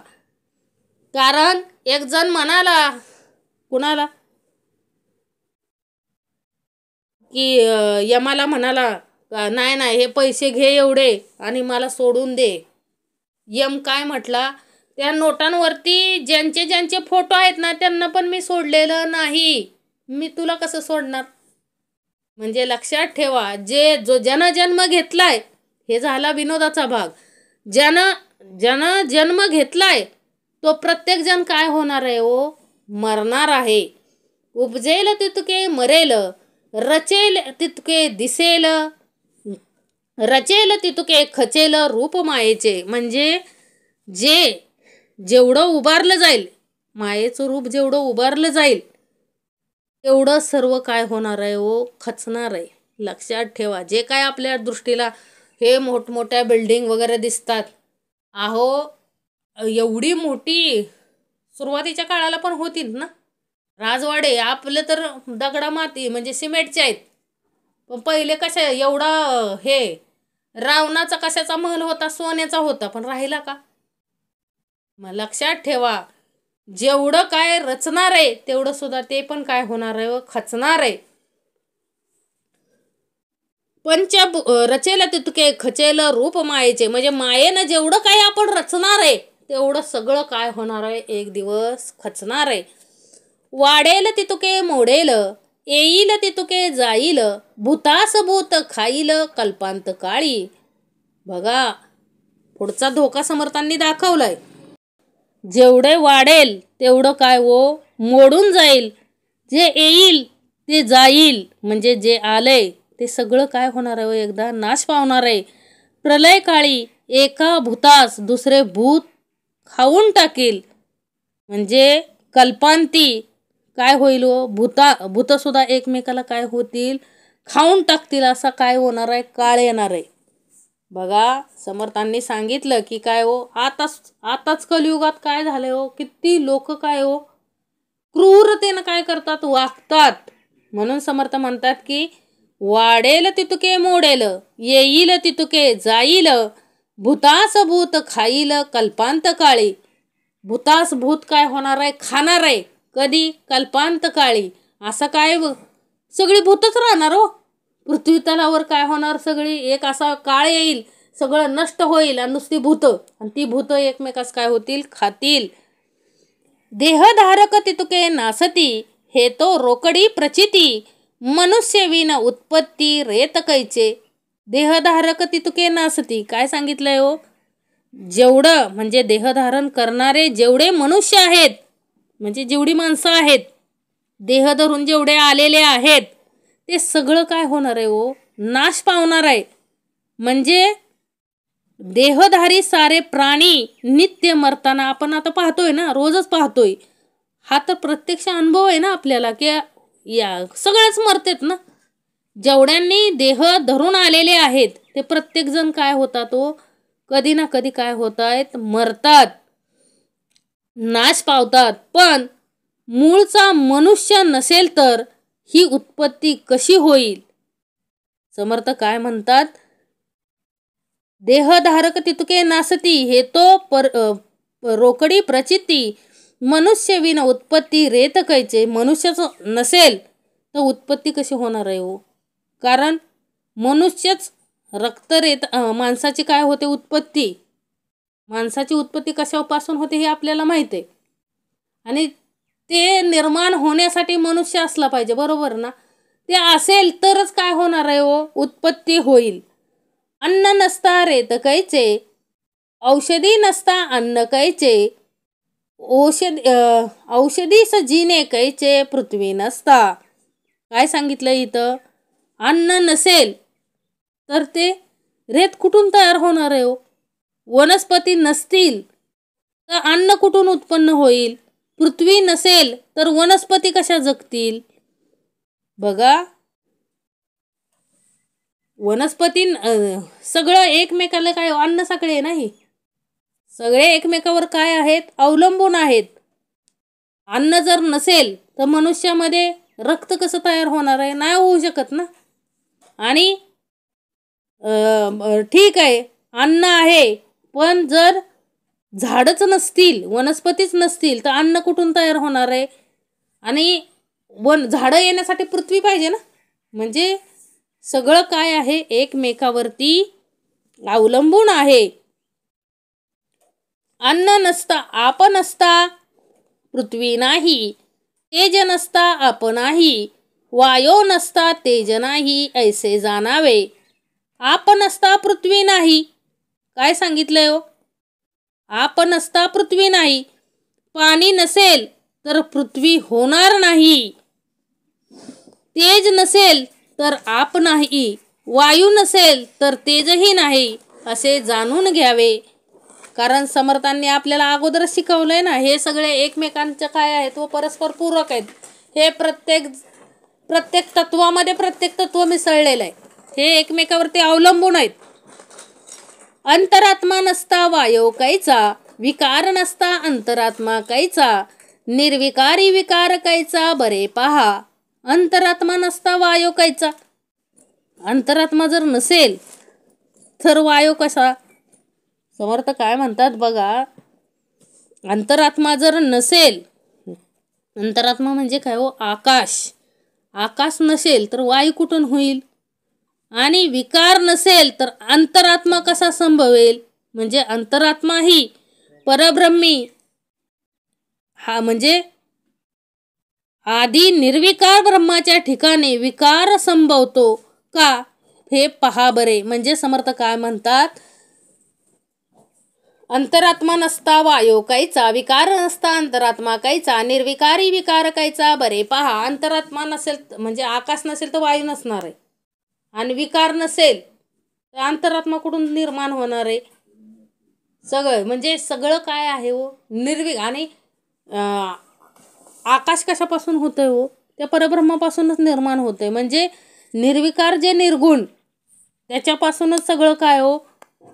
कारण एक जण म्हणाला कुणाला की यमाला म्हणाला, नाही हे पैसे घे एवढे आणि मला सोडून दे. यम काय म्हटला, त्या नोटांवरती ज्यांचे फोटो आहेत ना त्यांना पण मी सोडलेलं नाही, मी तुला कसं सोडणार. म्हणजे लक्षात ठेवा, ज्यानं जन्म घेतलाय, हे झाला विनोदाचा भाग. ज्यानं जन्म घेतलाय तो प्रत्येक जण काय होणार आहे हो, मरणार आहे. उपजेल तितके मरेल, रचेल तितके दिसेल, रचेल तितके खचेल रूप मायेचे. म्हणजे जेवढं उभारलं जाईल, मायेचं रूप जेवढं उभारलं जाईल तेवढं सर्व काय होणार आहे हो, खचणार आहे. लक्षात ठेवा, जे काय आपल्या दृष्टीला हे मोठमोठ्या बिल्डिंग वगैरे दिसतात, आहो एवढी मोठी सुरुवातीच्या काळाला पण होती ना राजवाडे, आपले तर दगडा माती म्हणजे सिमेंटचे आहेत. पण पहिले कशा एवढा हे रावणाचा कशाचा महल होता, सोन्याचा होता, पण राहिला का? मग लक्षात ठेवा, जेवढं काय रचणार आहे तेवढं सुद्धा ते पण काय होणार आहे व खचणार आहे. रचेल तितके खचेल रूप मायेचे, म्हणजे मायेनं जेवढं काही आपण रचणार आहे तेवढं सगळं काय होणार आहे, एक दिवस खचणार आहे. वाढेल तितुके मोडेल, येईल तितुके जाईल, भूतास भूत खाईल कल्पांत काळी. बघा, पुढचा धोका समर्थांनी दाखवलाय. जेवढे वाढेल तेवढं काय मोडून जाईल, जे येईल ते जाईल, म्हणजे जे आलंय ते सगळं काय होणार आहे, एकदा नाश पावणार आहे. प्रलय काळी एका भूतास दुसरे भूत खाऊन टाकील, म्हणजे कल्पांती काय होईल भूतसुद्धा एकमेकाला काय होतील, खाऊन टाकतील. असा काय होणार आहे, काळ येणार आहे. बघा, समर्थांनी सांगितलं की काय आताच कलियुगात काय झालंय किती लोक काय क्रूरतेनं काय करतात, वागतात. म्हणून समर्थ म्हणतात की वाढेल तितुके मोडेल, येईल तितुके जाईल, भूतास भूत खाईल कल्पांत काळी. भूतास भूत काय होणार आहे, खाणार आहे. कधी, कल्पांत काळी. असं काय सगळी भूतच राहणार पृथ्वी तलावर काय होणार, सगळी एक असा काळ येईल, सगळं नष्ट होईल आणि नुसती भूत, आणि ती भूत एकमेकास काय होतील, खातील. देहधारक तितुके नासती, हे तो रोकडी प्रचिती, मनुष्य विन उत्पत्ती रेत कैचे. देहधारक तितुके नासती, काय सांगितलंय जेवढं म्हणजे देहधारण करणारे जेवढे मनुष्य आहेत, म्हणजे जेवढी माणसं आहेत, देह धरून जेवढे आलेले आहेत, ते सगळं काय होणार आहे नाश पावणार आहे. म्हणजे देहधारी सारे प्राणी नित्य मरताना आपण आता पाहतोय ना, रोजच पाहतोय. हा तर प्रत्यक्ष अनुभव आहे ना आपल्याला, की या सगळेच मरतेत ना. जेवढ्यांनी देह धरून आलेले आहेत ते प्रत्येक जण काय होतात कधी ना कधी काय होत आहेत, मरतात, नाश पावतात. पण मूळचा मनुष्य नसेल तर ही उत्पत्ती कशी होईल. समर्थ काय म्हणतात, देहधारक तितुके नासती, हे तो रोकडी प्रचिती, मनुष्य विन उत्पत्ती रेत कैचे. मनुष्यच नसेल तर उत्पत्ती कशी होणार आहे कारण मनुष्यच रक्त रेत, माणसाची काय होते उत्पत्ती, माणसाची उत्पत्ती कशापासून होते हे आपल्याला माहिती आहे. आणि ते निर्माण होण्यासाठी मनुष्य असला पाहिजे, बरोबर ना. ते असेल तरच काय होणार आहे उत्पत्ती होईल. अन्न नसता रेत कैचे, औषधी नसता अन्न कैचे, औषधीस जीने कैचे, पृथ्वी नसता. काय सांगितलं इथं, अन्न नसेल तर ते रेत कुठून तयार होणार आहे वनस्पती नसतील तर अन्न कुठून उत्पन्न होईल, पृथ्वी नसेल तर वनस्पती कशा जगतील. बघा, वनस्पती सगळं एकमेकाला काय अन्न सगळे नाही, सगळे एकमेकावर काय आहेत, अवलंबून आहेत. अन्न जर नसेल तर मनुष्यामध्ये रक्त कसं तयार होणार आहे, नाही होऊ शकत ना. आणि ठीक आहे, अन्न आहे, पण जर झाडच नसतील, वनस्पतीच नसतील तर अन्न कुठून तयार होणार आहे. आणि झाडं येण्यासाठी पृथ्वी पाहिजे ना. म्हणजे सगळं काय आहे एकमेकावरती अवलंबून आहे. अन्न नसता आप नसता पृथ्वी नाही, तेज नसता आप नाही, वायो नसता तेज नाही, ऐसे जाणावे. आप नसता पृथ्वी नाही, काय सांगितलंय आप नसता पृथ्वी नाही. पाणी नसेल तर पृथ्वी होणार नाही, तेज नसेल तर आप नाही, वायू नसेल तर तेजही नाही, असे जाणून घ्यावे. कारण समर्थांनी आपल्याला अगोदरच शिकवलंय ना, हे सगळे एकमेकांचे काय आहेत व परस्पर पूरक आहेत. हे प्रत्येक तत्वामध्ये प्रत्येक तत्व मिसळलेलं आहे, हे एकमेकावरती अवलंबून आहेत. अंतरात्मा नसता वायो कैचा, विकार नसता अंतरात्मा कैचा, निर्विकारी विकार कैचा बरे पहा. अंतरात्मा नसता वायो कैचा, अंतरात्मा जर नसेल तर वायो कसा. समर्थ काय म्हणतात बघा, अंतरात्मा जर नसेल, अंतरात्मा म्हणजे काय हो? आकाश. आकाश नसेल तर वायू कुठून होईल? आणि विकार नसेल तर अंतरात्मा कसा संभवेल? म्हणजे अंतरात्मा ही परब्रह्मी हा म्हणजे आधी निर्विकार ब्रह्माच्या ठिकाणी विकार संभवतो का, हे पहा बरे. म्हणजे समर्थ काय म्हणतात? अंतरात्मा नसता वायो कायचा, विकार नसता अंतरात्मा कायचा, निर्विकारी विकार कायचा बरे पहा. अंतरात्मा नसेल म्हणजे आकाश नसेल तर वायू नसणार आहे, आणि विकार नसेल तर अंतरात्मा कुठून निर्माण होणार आहे? सगळं म्हणजे सगळं काय आहे हो? आणि आकाश कशापासून होतंय हो? त्या परब्रह्मापासूनच निर्माण होतंय. म्हणजे निर्विकार जे निर्गुण त्याच्यापासूनच सगळं काय हो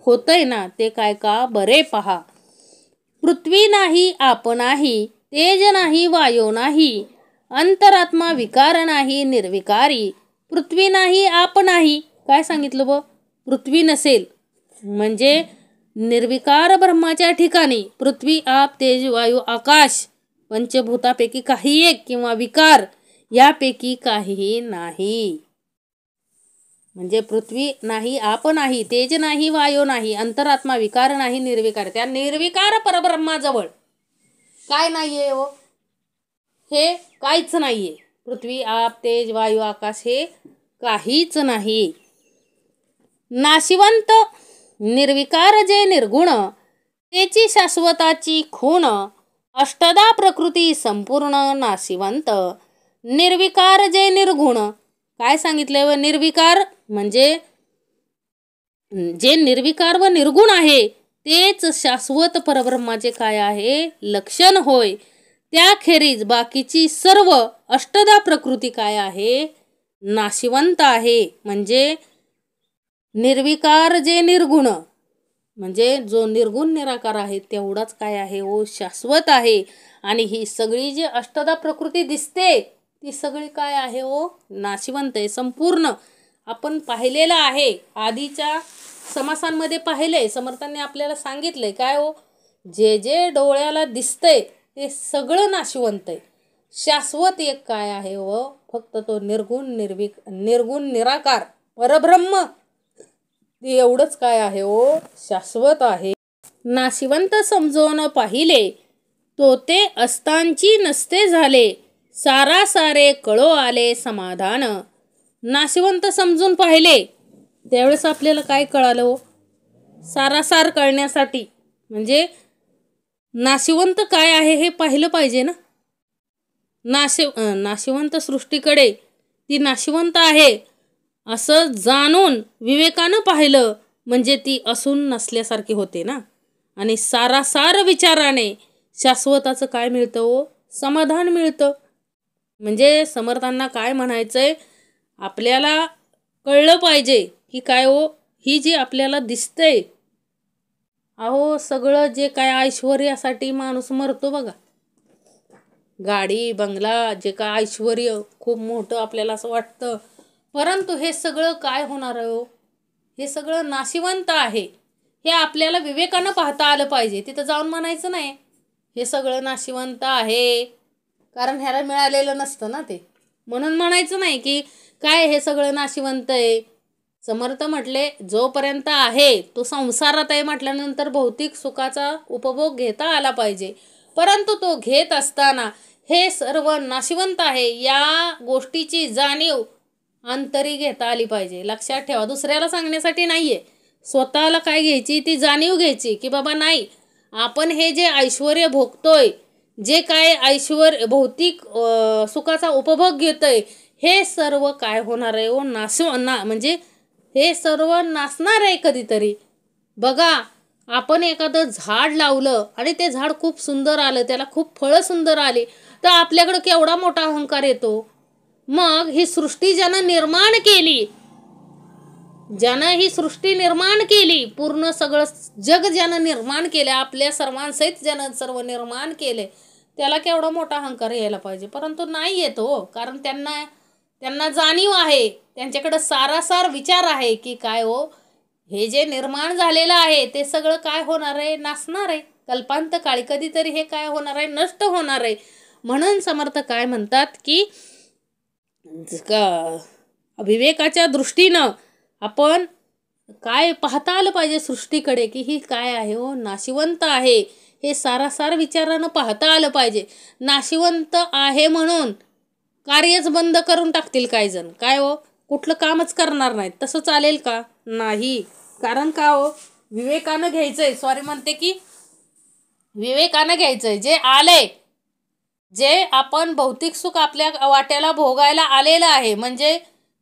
होतंय ना. ते काय का बरे पहा. पृथ्वी नाही आप नाही, तेज नाही वायू नाही, अंतरात्मा विकार नाही निर्विकारी. पृथ्वी नाही आप नाही, काय सांगितलं ब? पृथ्वी नसेल म्हणजे निर्विकार ब्रह्माच्या ठिकाणी पृथ्वी आप तेज वायू आकाश पंचभूतापैकी काही एक किंवा विकार यापैकी काहीही नाही. म्हणजे पृथ्वी नाही आप नाही, तेज नाही वायू नाही, अंतरात्मा विकार नाही निर्विकार. त्या निर्विकार परब्रह्माजवळ काय नाहीये हो? हे काहीच नाहीये. पृथ्वी आप तेज वायू आकाश हे काहीच नाही. नाशिवंत निर्विकार जे निर्गुण, त्याची शाश्वताची खूण, अष्टदा प्रकृती संपूर्ण नाशिवंत. निर्विकार जे निर्गुण, काय सांगितलंय व? निर्विकार म्हणजे जे निर्विकार व निर्गुण आहे तेच शाश्वत परब्रह्माचे काय आहे? लक्षण होय. त्याखेरीज बाकीची सर्व अष्टदा प्रकृती काय आहे? नाशिवंत आहे. म्हणजे निर्विकार जे निर्गुण म्हणजे जो निर्गुण निराकार आहे तेवढाच काय आहे हो? शाश्वत आहे. आणि ही सगळी जी अष्टदा प्रकृती दिसते ती सगळी काय आहे हो? नाशिवंत आहे. संपूर्ण आपण पाहिलेलं आहे. आधीच्या समासांमध्ये पाहिले, समर्थांनी आपल्याला सांगितलंय काय हो? जे जे डोळ्याला दिसतंय ते सगळं नाशिवंत आहे. शाश्वत एक काय आहे हो? फक्त तो निर्गुण निराकार परब्रह्म, ते एवढंच काय आहे हो? शाश्वत आहे. नाशिवंत समजून पाहिले तो ते अस्तांची नसते झाले, सारासारे कळो आले समाधान. नाशिवंत समजून पाहिले त्यावेळेस आपल्याला काय कळालं हो? सारासार कळण्यासाठी म्हणजे नाशिवंत काय आहे हे पाहिलं पाहिजे ना. नाशिवंत सृष्टीकडे ती नाशिवंत आहे असं जाणून विवेकानं पाहिलं म्हणजे ती असून नसल्यासारखी होते ना. आणि सारासार विचाराने शाश्वताचं काय मिळतं हो? समाधान मिळतं. म्हणजे समर्थांना काय म्हणायचंय? आपल्याला कळलं पाहिजे की काय हो, ही जी आपल्याला दिसतंय, अहो सगळं जे काय ऐश्वर्यासाठी माणूस मरतो बघा, गाडी बंगला जे काय ऐश्वर्य खूप मोठं आपल्याला असं वाटतं, परंतु हे सगळं काय होणार आहे हो? हे सगळं नाशिवंत आहे. हे आपल्याला विवेकानं पाहता आलं पाहिजे. तिथं जाऊन म्हणायचं नाही हे सगळं नाशिवंत आहे, कारण ह्याला मिळालेलं नसतं ना ते. म्हणून म्हणायचं नाही की काय हे सगळं नाशिवंत आहे. समर्थ म्हटले जोपर्यंत आहे तो संसारात आहे म्हटल्यानंतर भौतिक सुखाचा उपभोग घेता आला पाहिजे, परंतु तो घेत असताना हे सर्व नाशिवंत आहे या गोष्टीची जाणीव अंतरी घेता आली पाहिजे. लक्षात ठेवा, दुसऱ्याला सांगण्यासाठी नाहीये, स्वतःला काय घ्यायची ती जाणीव घ्यायची की बाबा नाही, आपण हे जे ऐश्वर्य भोगतोय, जे काय ऐश्वर्य भौतिक सुखाचा उपभोग घेतोय, हे सर्व काय होणार आहे हो? म्हणजे हे सर्व नासणार आहे कधीतरी. बघा, आपण एखादं झाड लावलं आणि ते झाड खूप सुंदर आलं, त्याला खूप फळं सुंदर आली, तर आपल्याकडं केवढा मोठा अहंकार येतो. मग ही सृष्टी ज्यानं निर्माण केली, ज्यानं ही सृष्टी निर्माण केली, पूर्ण सगळं जग ज्यानं निर्माण केलं, आपल्या सर्वांसहित ज्यानं सर्व निर्माण केले, त्याला केवढा मोठा अहंकार यायला पाहिजे. परंतु नाही येतो, कारण त्यांना जाणीव आहे, त्यांच्याकडे सारासार विचार आहे की काय हो, हे जे निर्माण झालेलं आहे ते सगळं काय होणार आहे? नासणार आहे. कल्पांत काळी कधीतरी हे काय होणार आहे, नष्ट होणार आहे. म्हणून समर्थ काय म्हणतात की विवेकाच्या दृष्टीनं आपण काय पाहता आलं पाहिजे सृष्टीकडे, की ही काय आहे हो, नाशिवंत आहे. हे सारासार विचारानं पाहता आलं पाहिजे. नाशिवंत आहे म्हणून कार्यच बंद करून टाकतील काही जण. काय हो, कुठलं कामच करणार नाहीत. तसं चालेल का? नाही. कारण का हो, विवेकानं घ्यायचंय. म्हणते की विवेकानं घ्यायचंय. जे आलंय, जे आपण भौतिक सुख आपल्या वाट्याला भोगायला आलेलं आहे, म्हणजे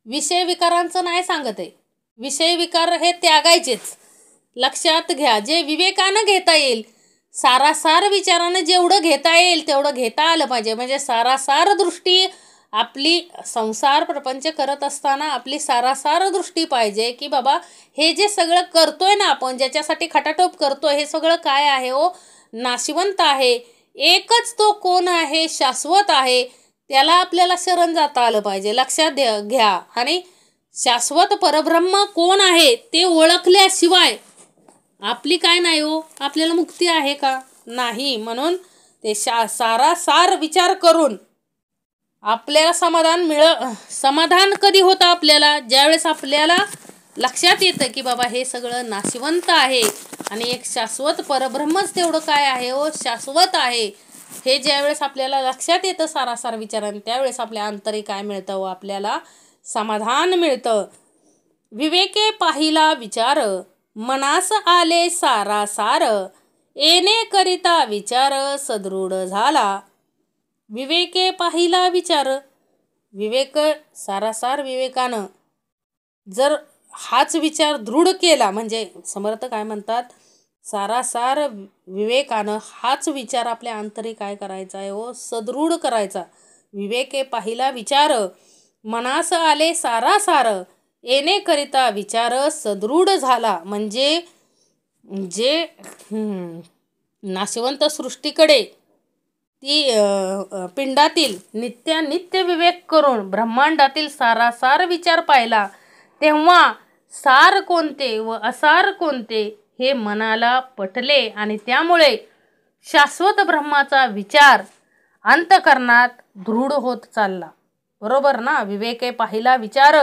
विषय विकारांचं नाही सांगत आहे. विषय विकार हे त्यागायचेच. लक्षात घ्या, जे विवेकानं घेता येईल, सारासार विचारानं जेवढं घेता येईल तेवढं घेता आलं पाहिजे. म्हणजे सारासार दृष्टी आपली संसार प्रपंच करत असताना आपली सारासार दृष्टी पाहिजे, की बाबा हे जे सगळं करतोय ना आपण, ज्याच्यासाठी खटाटोप करतोय, हे सगळं काय आहे हो, नाशिवंत आहे. एकच तो कोण आहे, शाश्वत आहे. त्याला आपल्याला शरण जाता आलं पाहिजे. लक्षात घ्या. आणि शाश्वत परब्रह्म कोण आहे ते ओळखल्याशिवाय आपली काय नाही हो, आपल्याला मुक्ती आहे का? नाही. म्हणून ते सारासार विचार करून आपल्याला समाधान कधी होतं आपल्याला, ज्यावेळेस आपल्याला लक्षात येतं की बाबा हे सगळं नाशिवंत आहे आणि एक शाश्वत परब्रह्मच तेवढं काय आहे हो, शाश्वत आहे. हे ज्यावेळेस आपल्याला लक्षात येतं सारासार विचाराने, त्यावेळेस आपल्या अंतरी काय मिळतं हो, आपल्याला समाधान मिळतं. विवेके पाहिला विचार, मनास आले सारासार, येणे करिता विचार सदृढ झाला. विवेके पाहिला विचार, विवेक सारासार विवेकानं जर हाच विचार दृढ केला, म्हणजे समर्थ काय म्हणतात, सारासार विवेकानं हाच विचार आपल्या अंतरी काय करायचा आहे हो, सदृढ करायचा. विवेके पाहिला विचार, मनास आले सारासार, येणे करिता विचार सदृढ झाला. म्हणजे जे नाशिवंत सृष्टीकडे ती पिंडातील नित्य विवेक करून ब्रह्मांडातील सारासार विचार पाहिला, तेव्हा सार कोणते व असार कोणते हे मनाला पटले आणि त्यामुळे शाश्वत ब्रह्माचा विचार अंतःकरणात दृढ होत चालला. बरोबर ना? विवेके पाहिला विचार,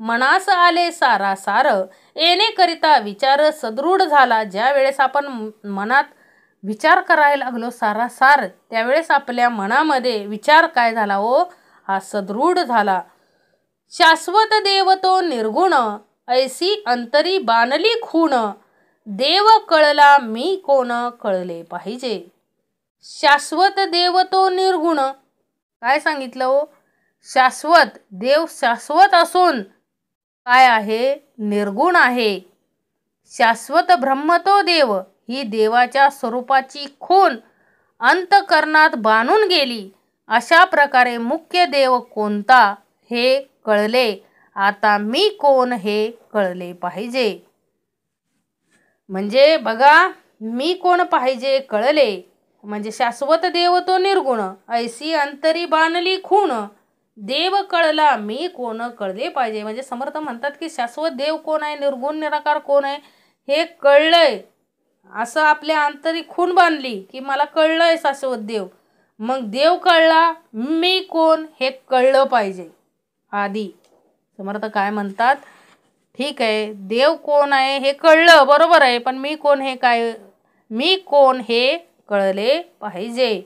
मनास आले सारासार, येणे करिता विचार सदृढ झाला. ज्या वेळेस आपण मनात विचार करायला लागलो सारासार, त्यावेळेस आपल्या मनामध्ये विचार काय झाला हो, हा सदृढ झाला. शाश्वत देव तो निर्गुण, ऐसी अंतरी बाणली खूण, देव कळला मी कोण कळले पाहिजे. शाश्वत देव तो निर्गुण, काय सांगितलं हो, शाश्वत देव शाश्वत असून काय आहे, निर्गुण आहे. शाश्वत ब्रह्म तो देव, ही देवाच्या स्वरूपाची खूण अंतःकरणात बांधून गेली. अशा प्रकारे मुख्य देव कोणता हे कळले. आता मी कोण हे कळले पाहिजे. म्हणजे बघा, मी कोण पाहिजे कळले. म्हणजे शाश्वत देव तो निर्गुण, ऐसी अंतरी बाणली खूण, देव कळला मी कोण कळले पाहिजे. म्हणजे समर्थ म्हणतात की शाश्वत देव कोण आहे, निर्गुण निराकार कोण आहे हे कळलंय. असं आपल्या अंतरी खूण बांधली की मला कळलंय शाश्वत देव. मग देव कळला, मी कोण हे कळलं पाहिजे आधी. समर्थ काय म्हणतात, ठीक आहे, देव कोण आहे हे कळलं, बरोबर आहे, पण मी कोण हे काय, मी कोण हे कळले पाहिजे.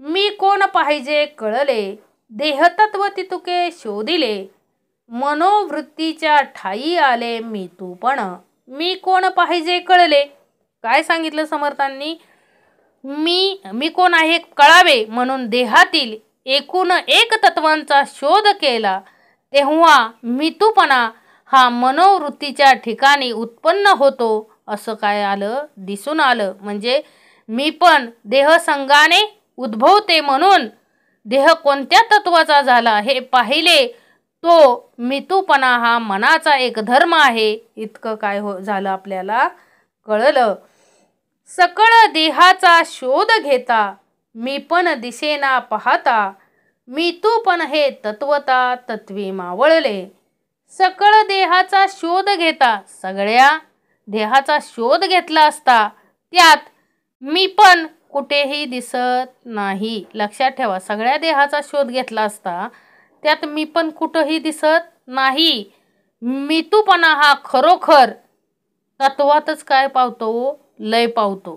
मी कोण पाहिजे कळले, देहतत्व तितुके शोधिले, मनोवृत्तीच्या ठाई आले मी तूपण. मी कोण पाहिजे कळले. काय सांगितलं समर्थांनी, मी कोण आहे कळावे म्हणून देहातील एकूण एक तत्वांचा शोध केला, तेव्हा मितूपणा हा मनोवृत्तीच्या ठिकाणी उत्पन्न होतो. असं काय आलं, दिसून आलं. म्हणजे मी पण देहसंगाने उद्भवते म्हणून देह कोणत्या तत्वाचा झाला हे पाहिले. तो मितूपणा हा मनाचा एक धर्म आहे. इतकं काय झालं आपल्याला कळलं. सकळ देहाचा शोध घेता, मी पण दिसेना पाहता, मी तू पण हे तत्वता तत्वी मावळले. सकळ देहाचा शोध घेता, सगळ्या देहाचा शोध घेतला असता त्यात मी पण कुठेही दिसत नाही. लक्षात ठेवा, सगळ्या देहाचा शोध घेतला असता त्यात मी पण कुठेही दिसत नाही. मीतूपणा हा खरोखर तत्वातच काय पावतो? लय पावतो.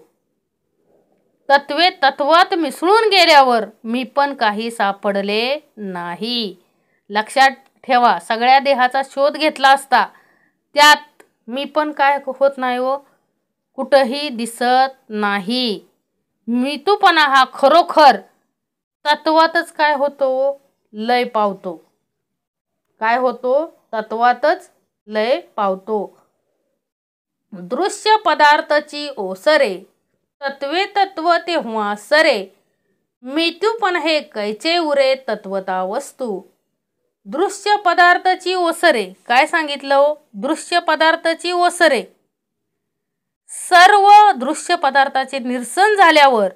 तत्वे तत्वात मिसळून गेल्यावर मी पण काही सापडले नाही. लक्षात ठेवा, सगळ्या देहाचा शोध घेतला असता त्यात मी पण काय होत नाही हो? कुठंही दिसत नाही. मीतूपणा हा खरोखर तत्वातच काय होतो? लय पावतो. काय होतो? तत्वातच लय पावतो. दृश्य पदार्थाची ओसरे, तत्वे तत्व तेव्हा सरे. मीतूपण हे कैचे उरे, तत्वता वस्तू. दृश्य पदार्थाची ओसरे, काय सांगितलं हो? दृश्य पदार्थाची ओसरे. सर्व दृश्य पदार्थाचे निरसन झाल्यावर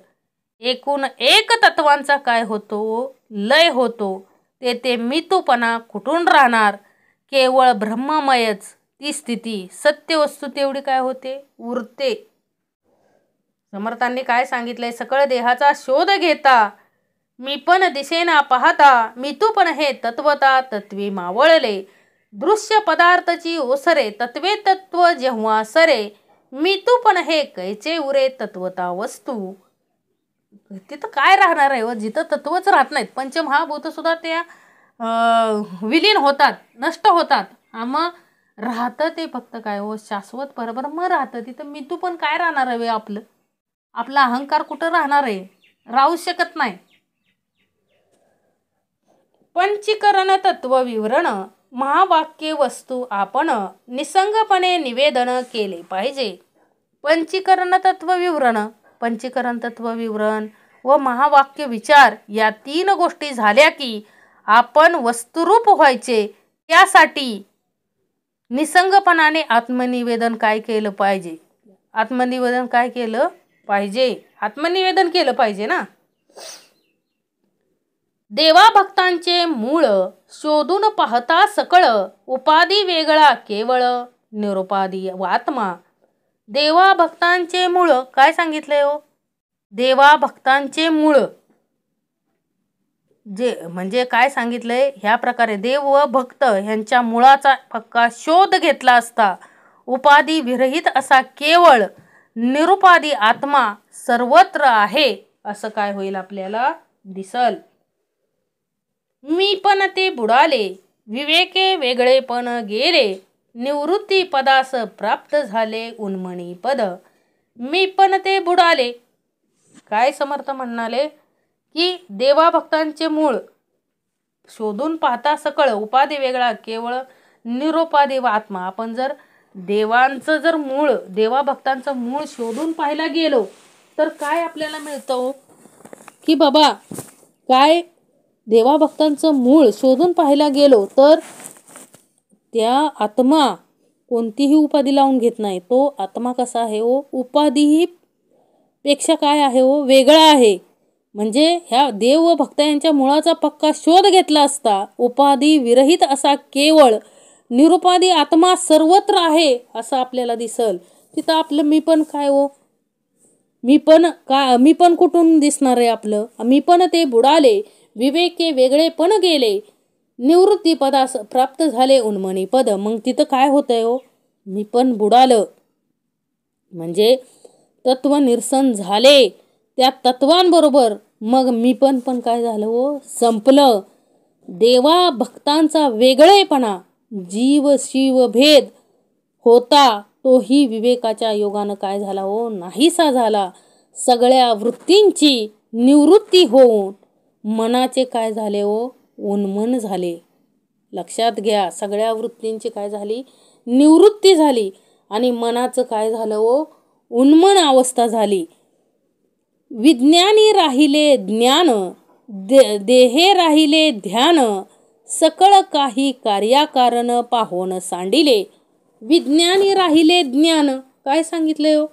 एकूण एक तत्वांचा काय होतो? लय होतो. तेथे मीतूपणा कुठून राहणार? केवळ ब्रह्ममयच ती स्थिती, सत्य वस्तू तेवढी काय होते? उरते. समर्थांनी काय सांगितलंय? सकळ देहाचा शोध घेता मी पण दिसेना पाहता, मीतूपण हे तत्वता तत्वे मावळले. दृश्य पदार्थाची ओसरे, तत्वे तत्व जेव्हा सरे. मीतूपण हे कैचे उरे, तत्वता वस्तू. तिथं काय राहणार आहे व? जिथं तत्वच राहत नाहीत, पंचमहाभूत सुद्धा त्या विलीन होतात, नष्ट होतात. मग राहतं ते फक्त काय हो? शाश्वत परब्रह्म राहतं. तिथं मीतूपण काय राहणार आहे आपलं? आपला अहंकार कुठं राहणार आहे? राहू शकत नाही. पंचीकरण तत्व विवरण, महावाक्य वस्तू आपण निसंगपणे निवेदन केले पाहिजे. पंचीकरण तत्व विवरण, पंचीकरण तत्व विवरण व महावाक्य विचार या तीन गोष्टी झाल्या की आपण वस्तुरूप व्हायचे. त्यासाठी निसंगपणाने आत्मनिवेदन काय केलं पाहिजे? आत्मनिवेदन काय केलं पाहिजे? आत्मनिवेदन केलं पाहिजे ना. देवा भक्तांचे मूळ शोधून पाहता सकळ, उपाधी वेगळा केवळ निरुपाधी आत्मा. देवा भक्तांचे मूळ काय सांगितलंय हो? देवा भक्तांचे मूळ जे म्हणजे काय सांगितलंय? ह्या प्रकारे देव व भक्त ह्यांच्या मुळाचा पक्का शोध घेतला असता उपाधी विरहित असा केवळ निरुपाधी आत्मा सर्वत्र आहे असं काय होईल? आपल्याला दिसल. मी पण ते बुडाले, विवेके वेगळेपण गेले. निवृत्ती पदास प्राप्त झाले उन्मणी पद. मी पण ते बुडाले. काय समर्थ म्हणाले? की देवा भक्तांचे मूळ शोधून पाहता सकळ, उपाधी वेगळा केवळ निरुपाधी आत्मा. आपण जर देवांचं जर मूळ, देवा भक्तांचं मूळ शोधून पाहायला गेलो तर काय आपल्याला मिळतं? की बाबा काय देवा भक्तांचं मूळ शोधून पाहायला गेलो तर त्या आत्मा कोणतीही उपाधी लावून घेत नाही. तो आत्मा कसा आहे हो? उपाधीही पेक्षा काय आहे हो? वेगळा आहे. म्हणजे ह्या देव व भक्त यांच्या मुळाचा पक्का शोध घेतला असता उपाधी विरहित असा केवळ निरुपाधी आत्मा सर्वत्र आहे असं आपल्याला दिसल. तिथं आपलं मी पण काय हो? मी पण कुठून दिसणार आहे आपलं? मी पण ते बुडाले, विवेके वेगळेपण गेले. निवृत्ती पदास प्राप्त झाले उन्मणी पद. मग तिथं काय होतंय हो? मी पण बुडालं म्हणजे तत्व निरसन झाले. त्या तत्वांबरोबर मग मी पण काय झालं हो? संपलं. देवा भक्तांचा वेगळेपणा, जीव शिव भेद होता तोही विवेकाच्या योगानं काय झाला हो? नाहीसा झाला. सगळ्या वृत्तींची निवृत्ती होऊन मनाचे काय झाले हो? उन्मन झाले. लक्षात घ्या, सगळ्या वृत्तींची काय झाली? निवृत्ती झाली आणि मनाचं काय झालं हो? उन्मन अवस्था झाली. विज्ञानी राहिले ज्ञान, देहे राहिले ध्यान. सकळ काही कार्याकारण पाहोन सांडिले. विज्ञानी राहिले ज्ञान, काय सांगितलंय हो?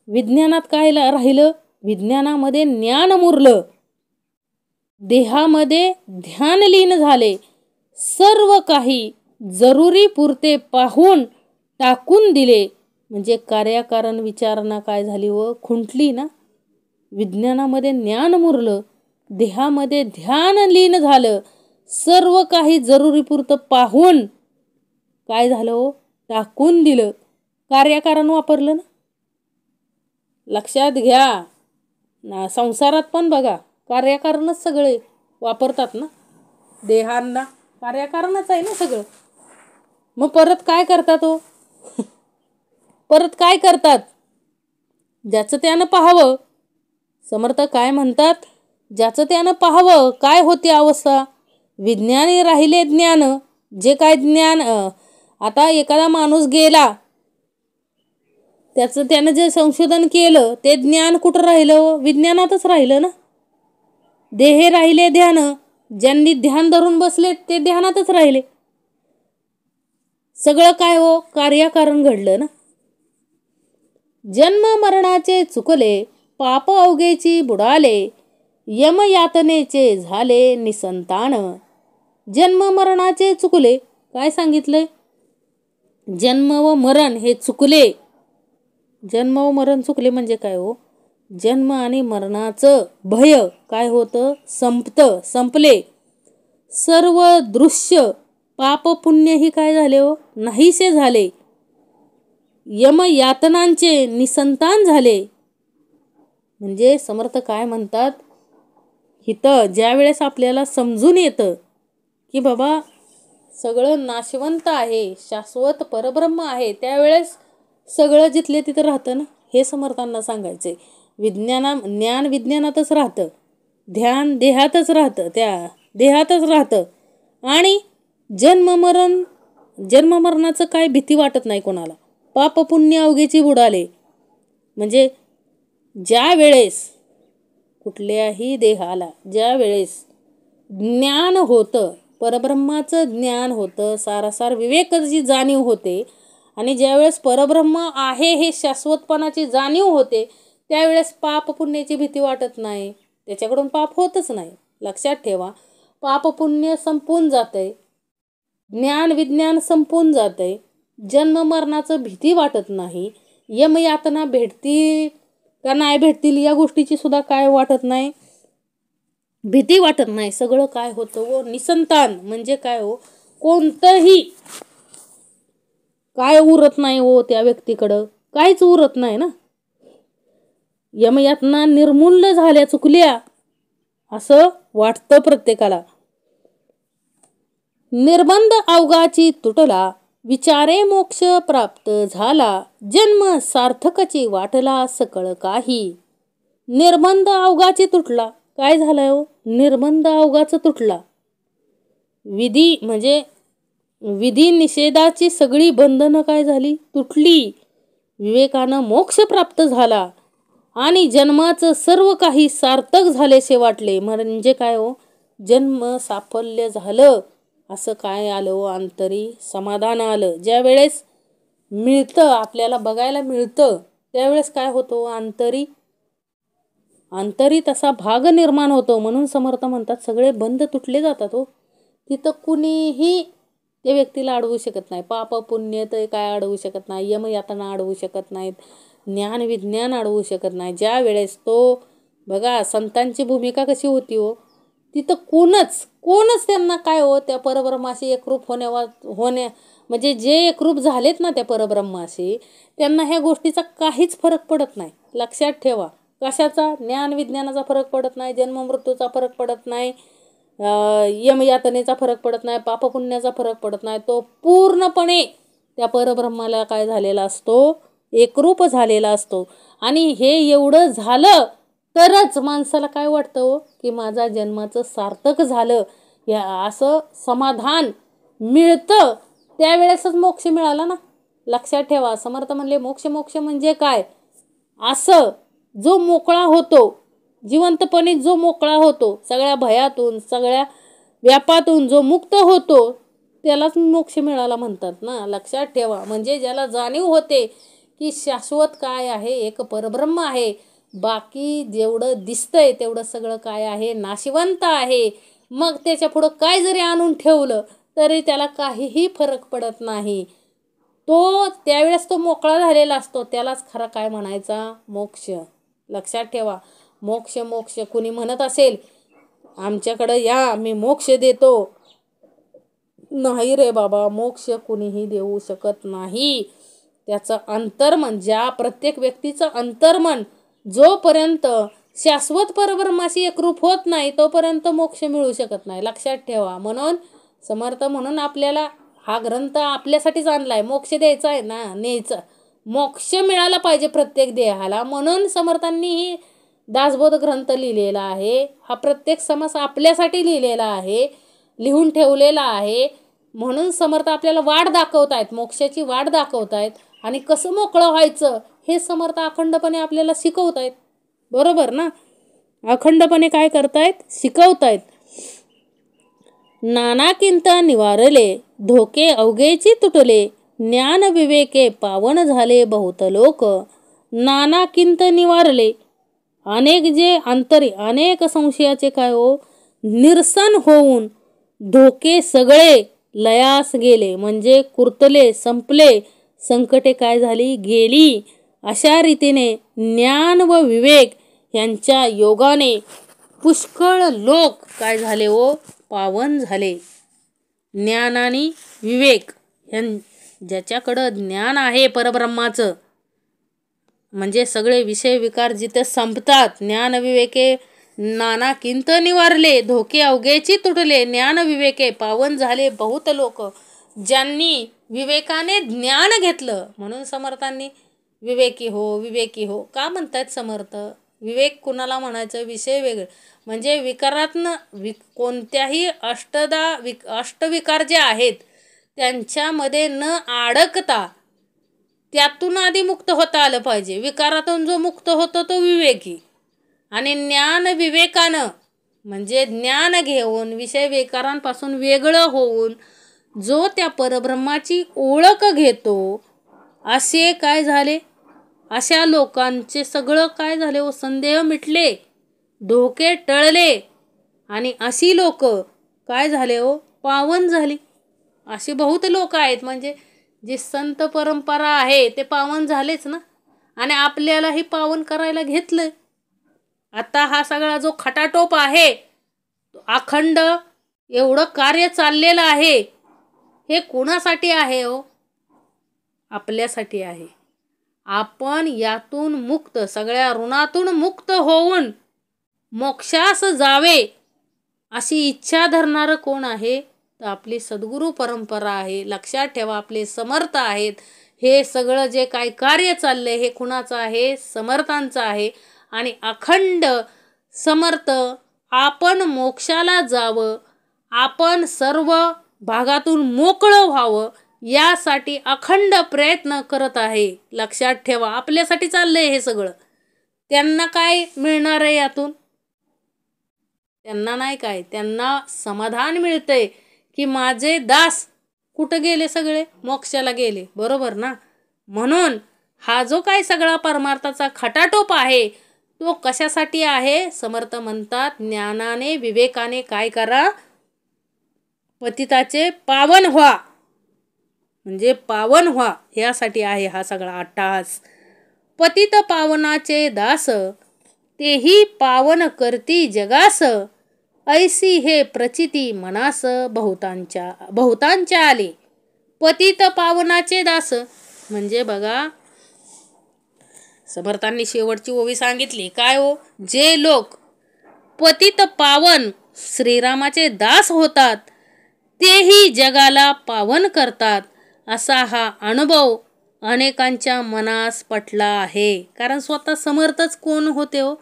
विज्ञानात काय राहिलं? विज्ञानामध्ये ज्ञान मुरलं. देहामध्ये ध्यान लीन झाले. सर्व काही जरुरी पुरते पाहून टाकून दिले. म्हणजे कार्याकारण विचारणा काय झाली व खुंटली ना. विज्ञानामध्ये ज्ञान मुरलं, देहामध्ये ध्यान लीन झालं. सर्व काही जरुरीपुरतं पाहून काय झालं हो, टाकून दिलं. कार्याकारण वापरलं ना. लक्षात घ्या ना, संसारात पण बघा कार्याकारणच सगळे वापरतात ना. देहांना कार्याकारणच आहे ना सगळं. मग परत काय करतात हो परत काय करतात, ज्याचं त्यानं पाहावं. समर्थ काय म्हणतात, ज्याचं त्यानं पाहावं काय होती अवस्था. विज्ञानी राहिले ज्ञान. जे काय ज्ञान, आता एखादा माणूस गेला, त्याचं त्यानं जे संशोधन केलं ते ज्ञान कुठं राहिलं, विज्ञानातच राहिलं ना. देहे राहिले ध्यान. ज्यांनी ध्यान धरून बसले ते ध्यानातच राहिले. सगळं काय हो, कार्याकारण घडलं ना. जन्म मरणाचे चुकले, पाप अवघेची बुडाले, यमयातनेचे झाले निसंतान. जन्म मरणाचे चुकले, काय सांगितलंय, जन्म व मरण हे चुकले. जन्म व मरण चुकले म्हणजे काय हो, जन्म आणि मरणाचं भय काय होतं, संपले. सर्व दृश्य पाप पुण्य ही काय झाले हो, नाहीसे झाले. यमयातनांचे निसंतान झाले. म्हणजे समर्थ काय म्हणतात, इथं ज्या वेळेस आपल्याला समजून येतं की बाबा सगळं नाशवंत आहे, शाश्वत परब्रह्म आहे, त्यावेळेस सगळं जिथले तिथं राहतं ना. हे समर्थांना सांगायचंय. ज्ञान विज्ञानातच राहतं, ध्यान देहातच राहतं, त्या देहातच राहतं. आणि जन्म मरणाचं काय भीती वाटत नाही कोणाला. पाप पुण्य अवघेची बुडाले. म्हणजे ज्या वेळेस कुठल्याही देहाला ज्या वेळेस ज्ञान होतं, परब्रह्माचं ज्ञान होतं, सारासार विवेकाची जाणीव होते, आणि ज्यावेळेस परब्रह्म आहे हे शाश्वतपणाची जाणीव होते, त्यावेळेस पाप पुण्याची भीती वाटत नाही, त्याच्याकडून पाप होतच नाही. लक्षात ठेवा, पाप पुण्य संपून जातंय, ज्ञान विज्ञान संपून जातंय, जन्म मरणाचं भीती वाटत नाही, यमयातना भेटतील का नाही भेटतील या गोष्टीची सुद्धा काय वाटत नाही, भीती वाटत नाही. सगळं काय होतं व निसंतान. म्हणजे काय हो, कोणतंही काय उरत नाही हो त्या व्यक्तीकडं, काहीच उरत नाही ना. यमयातना निर्मूल्य झाल्या, चुकल्या असं वाटतं प्रत्येकाला. निर्बंध अवघाची तुटला, विचारे मोक्ष प्राप्त झाला, जन्म सार्थकाची वाटला सकळ काही. निर्बंध अवघाची तुटला, काय झालं हो, निर्बंध अवघाचा तुटला. विधी निषेधाची सगळी बंधनं काय झाली, तुटली. विवेकानं मोक्ष प्राप्त झाला आणि जन्माचं सर्व काही सार्थक झालेसे वाटले. म्हणजे काय हो, जन्म साफल्य झालं असं काय आलं हो, अंतरी समाधान आलं. ज्या वेळेस मिळतं, आपल्याला बघायला मिळतं, त्यावेळेस काय होतो, अंतरी तसा भाग निर्माण होतो. म्हणून समर्थ म्हणतात सगळे बंध तुटले जातात हो. तिथं कुणीही त्या व्यक्तीला अडवू शकत नाही. पाप पुण्य तर काय अडवू शकत नाही, यमयातना अडवू शकत नाहीत, ज्ञान विज्ञान अडवू शकत नाही. ज्या वेळेस तो बघा संतांची भूमिका कशी होती हो, तिथं कोणच त्यांना काय हो, त्या परब्रह्माशी एकरूप होण्या म्हणजे जे एकरूप झालेत ना त्या परब्रह्माशी, त्यांना ह्या गोष्टीचा काहीच फरक पडत नाही. लक्षात ठेवा, कशाचा, ज्ञान विज्ञानाचा फरक पडत नाही, जन्म मृत्यूचा फरक पडत नाही, यमयातनेचा फरक पडत नाही, पापपुण्याचा फरक पडत नाही. तो पूर्णपणे त्या परब्रह्माला काय झालेला असतो, एकरूप झालेला असतो. आणि हे एवढं झालं तरच माणसाला काय वाटतं हो, की माझा जन्माचं सार्थक झालं, या असं समाधान मिळतं. त्यावेळेसच मोक्ष मिळाला ना. लक्षात ठेवा, समर्थ म्हणले मोक्ष म्हणजे काय, असं जो मोकळा होतो, जिवंतपणे जो मोकळा होतो, सगळ्या भयातून सगळ्या व्यापातून जो मुक्त होतो, त्यालाच मोक्ष मिळाला म्हणतात ना. लक्षात ठेवा, म्हणजे ज्याला जाणीव होते की शाश्वत काय आहे, एक परब्रह्म आहे, बाकी जेवढं दिसतंय तेवढं सगळं काय आहे, नाशिवंत आहे. मग त्याच्या पुढं काय जरी आणून ठेवलं तरी त्याला काहीही फरक पडत नाही. तो त्यावेळेस तो मोकळा झालेला असतो, त्यालाच खरा काय म्हणायचा? मोक्ष. लक्षात ठेवा. मोक्ष मोक्ष कुणी म्हणत असेल आमच्याकडं या मी मोक्ष देतो, नाही रे बाबा, मोक्ष कुणीही देऊ शकत नाही. त्याचं अंतर्मन, ज्या प्रत्येक व्यक्तीचं अंतर्मन जोपर्यंत शाश्वत परब्रह्माशी एकरूप होत नाही तोपर्यंत मोक्ष मिळू शकत नाही. लक्षात ठेवा. म्हणून समर्थ म्हणून आपल्याला हा ग्रंथ आपल्यासाठीच आणलाय. मोक्ष द्यायचा आहे ना, न्यायचं. मोक्ष मिळाला पाहिजे प्रत्येक देहाला, म्हणून समर्थांनी ही दासबोध ग्रंथ लिहिलेला आहे. हा प्रत्येक समास आपल्यासाठी लिहिलेला आहे, लिहून ठेवलेला आहे. म्हणून समर्थ आपल्याला वाट दाखवतायत, मोक्षाची वाट दाखवतायत. आणि कसं मोकळं व्हायचं हे समर्थ अखंडपणे आपल्याला शिकवतायत. बरोबर ना? अखंडपणे काय करतायत? शिकवतायत. नाना किंत निवारले, धोके अवघेची तुटले, ज्ञान विवेके पावन झाले बहुत लोक. नाना किंत निवारले, अनेक जे अंतरी अनेक संशयाचे काय हो निरसन होऊन धोके सगळे लयास गेले, म्हणजे कुर्तले, संपले, संकटे काय झाली? गेली. अशा रीतीने ज्ञान व विवेक यांच्या योगाने पुष्कळ लोक काय झाले हो? पावन झाले. ज्ञान आणि विवेक ज्याच्याकडं ज्ञान आहे परब्रह्माचं, म्हणजे सगळे विषय विकार जिथे संपतात. ज्ञान विवेके नाना किंत निवारले, धोके अवघेची तुटले, ज्ञान विवेके पावन झाले बहुत लोक. ज्यांनी विवेकाने ज्ञान घेतलं, म्हणून समर्थांनी विवेकी हो विवेकी हो का म्हणतात समर्थ? विवेक कुणाला म्हणायचं? विषय वेगळे, म्हणजे विकारातनं कोणत्याही अष्टविकार जे आहेत त्यांच्यामध्ये न अडकता त्यातून आधी मुक्त होता आलं पाहिजे. विकारातून जो मुक्त होतो तो विवेकी. आणि ज्ञान विवेकानं म्हणजे ज्ञान घेऊन विषय विकारांपासून वेगळं होऊन जो त्या परब्रह्माची ओळख घेतो, असे काय झाले? अशा लोकांचे सगळं काय झाले हो? संदेह मिटले, धोके टळले. आणि अशी लोक काय झाले हो? पावन झाली. अशी बहुत लोक आहेत, म्हणजे जी संत परंपरा आहे ते पावन झालेच ना. आणि आपल्यालाही पावन करायला घेतलंय. आता हा सगळा जो खटाटोप आहे, अखंड एवढं कार्य चाललेलं आहे, हे कुणासाठी आहे हो? आपल्यासाठी आहे. आपण यातून मुक्त, सगळ्या ऋणातून मुक्त होऊन मोक्षास जावे अशी इच्छा धरणारं कोण आहे? तर आपली सद्गुरू परंपरा आहे. लक्षात ठेवा, आपले समर्थ आहेत. हे सगळं जे काही कार्य चाललंय हे कुणाचं आहे? समर्थांचं आहे. आणि अखंड समर्थ आपण मोक्षाला जावं, आपण सर्व भागातून मोकळं व्हावं यासाठी अखंड प्रयत्न करत आहे. लक्षात ठेवा, आपल्यासाठी चाललंय हे सगळं. त्यांना काय मिळणार आहे यातून? त्यांना नाही काय, त्यांना समाधान मिळतंय की माझे दास कुठं गेले? सगळे मोक्षाला गेले. बरोबर ना? म्हणून हा जो काय सगळा परमार्थाचा खटाटोप आहे तो कशासाठी आहे? समर्थ म्हणतात ज्ञानाने विवेकाने काय करा? पतिताचे पावन व्हा, म्हणजे पावन व्हा यासाठी आहे हा सगळा अट्टहास. पतित पावनाचे दास, तेही पावन करती जगास, ऐसी हे प्रचिती मनास बहुतांच्या आले. पतित पावनाचे दास म्हणजे बघा, समर्थांनी शेवटची ओवी सांगितली काय हो? जे लोक पतित पावन श्रीरामाचे दास होतात तेही जगाला पावन करतात, असा हा अनुभव अनेकांच्या मनास पटला आहे. कारण स्वतः समर्थच कोण होते हो?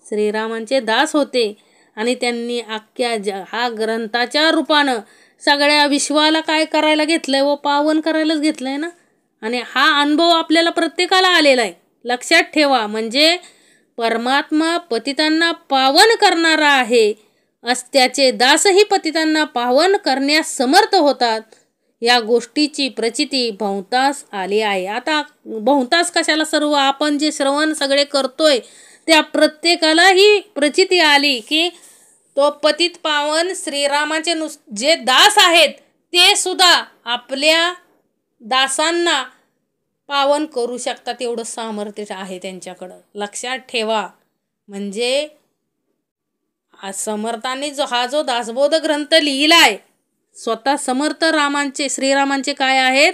श्रीरामांचे दास होते. आणि त्यांनी अख्ख्या हा ग्रंथाच्या रूपानं सगळ्या विश्वाला काय करायला घेतलंय व पावन करायलाच घेतलंय ना. आणि हा अनुभव आपल्याला प्रत्येकाला आलेला आहे. लक्षात ठेवा, म्हणजे परमात्मा पतितांना पावन करणारा आहे, त्याचे दासही पतितांना पावन करण्यास समर्थ होतात. या गोष्टीची प्रचिती बहुतांस आली आहे. आता बहुतांस कशाला, सर्व आपण जे श्रवण सगळे करतोय त्या प्रत्येकाला ही प्रचिती आली की तो पतित पावन श्रीरामाचे जे दास आहेत ते सुद्धा आपल्या दासांना पावन करू शकतात एवढं सामर्थ्य आहे त्यांच्याकडं. लक्षात ठेवा. म्हणजे समर्थांनी हा जो दासबोध ग्रंथ लिहिलाय, स्वतः समर्थ श्रीरामांचे काय आहेत,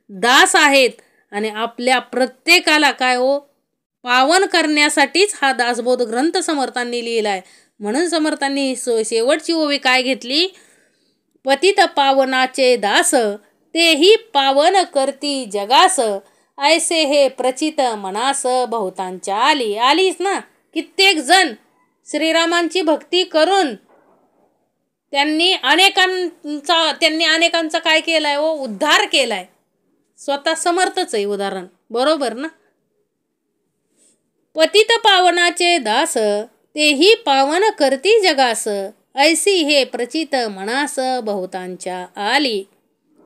दास आहेत. आणि आपल्या प्रत्येकाला काय पावन करण्यासाठीच हा दासबोध ग्रंथ समर्थांनी लिहिलाय. म्हणून समर्थांनी शेवटची ओवी काय घेतली, पतित पावनाचे दास तेही पावन करती जगास, ऐसे हे प्रचित मनास बहुतांच्या आलीच ना. कित्येक जण श्रीरामांची भक्ती करून त्यांनी अनेकांचा काय केलाय उद्धार केलाय. स्वतः समर्थच आहे उदाहरण, बरोबर ना. पतित पावनाचे दास तेही पावन करती जगास, ऐसी हे प्रचित मनास बहुतांच्या आली.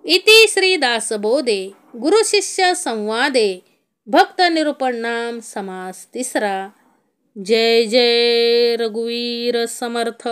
इति श्री दासबोधे गुरु शिष्य संवादे भक्त निरूपण नाम समास 3. जय जय रघुवीर समर्थ.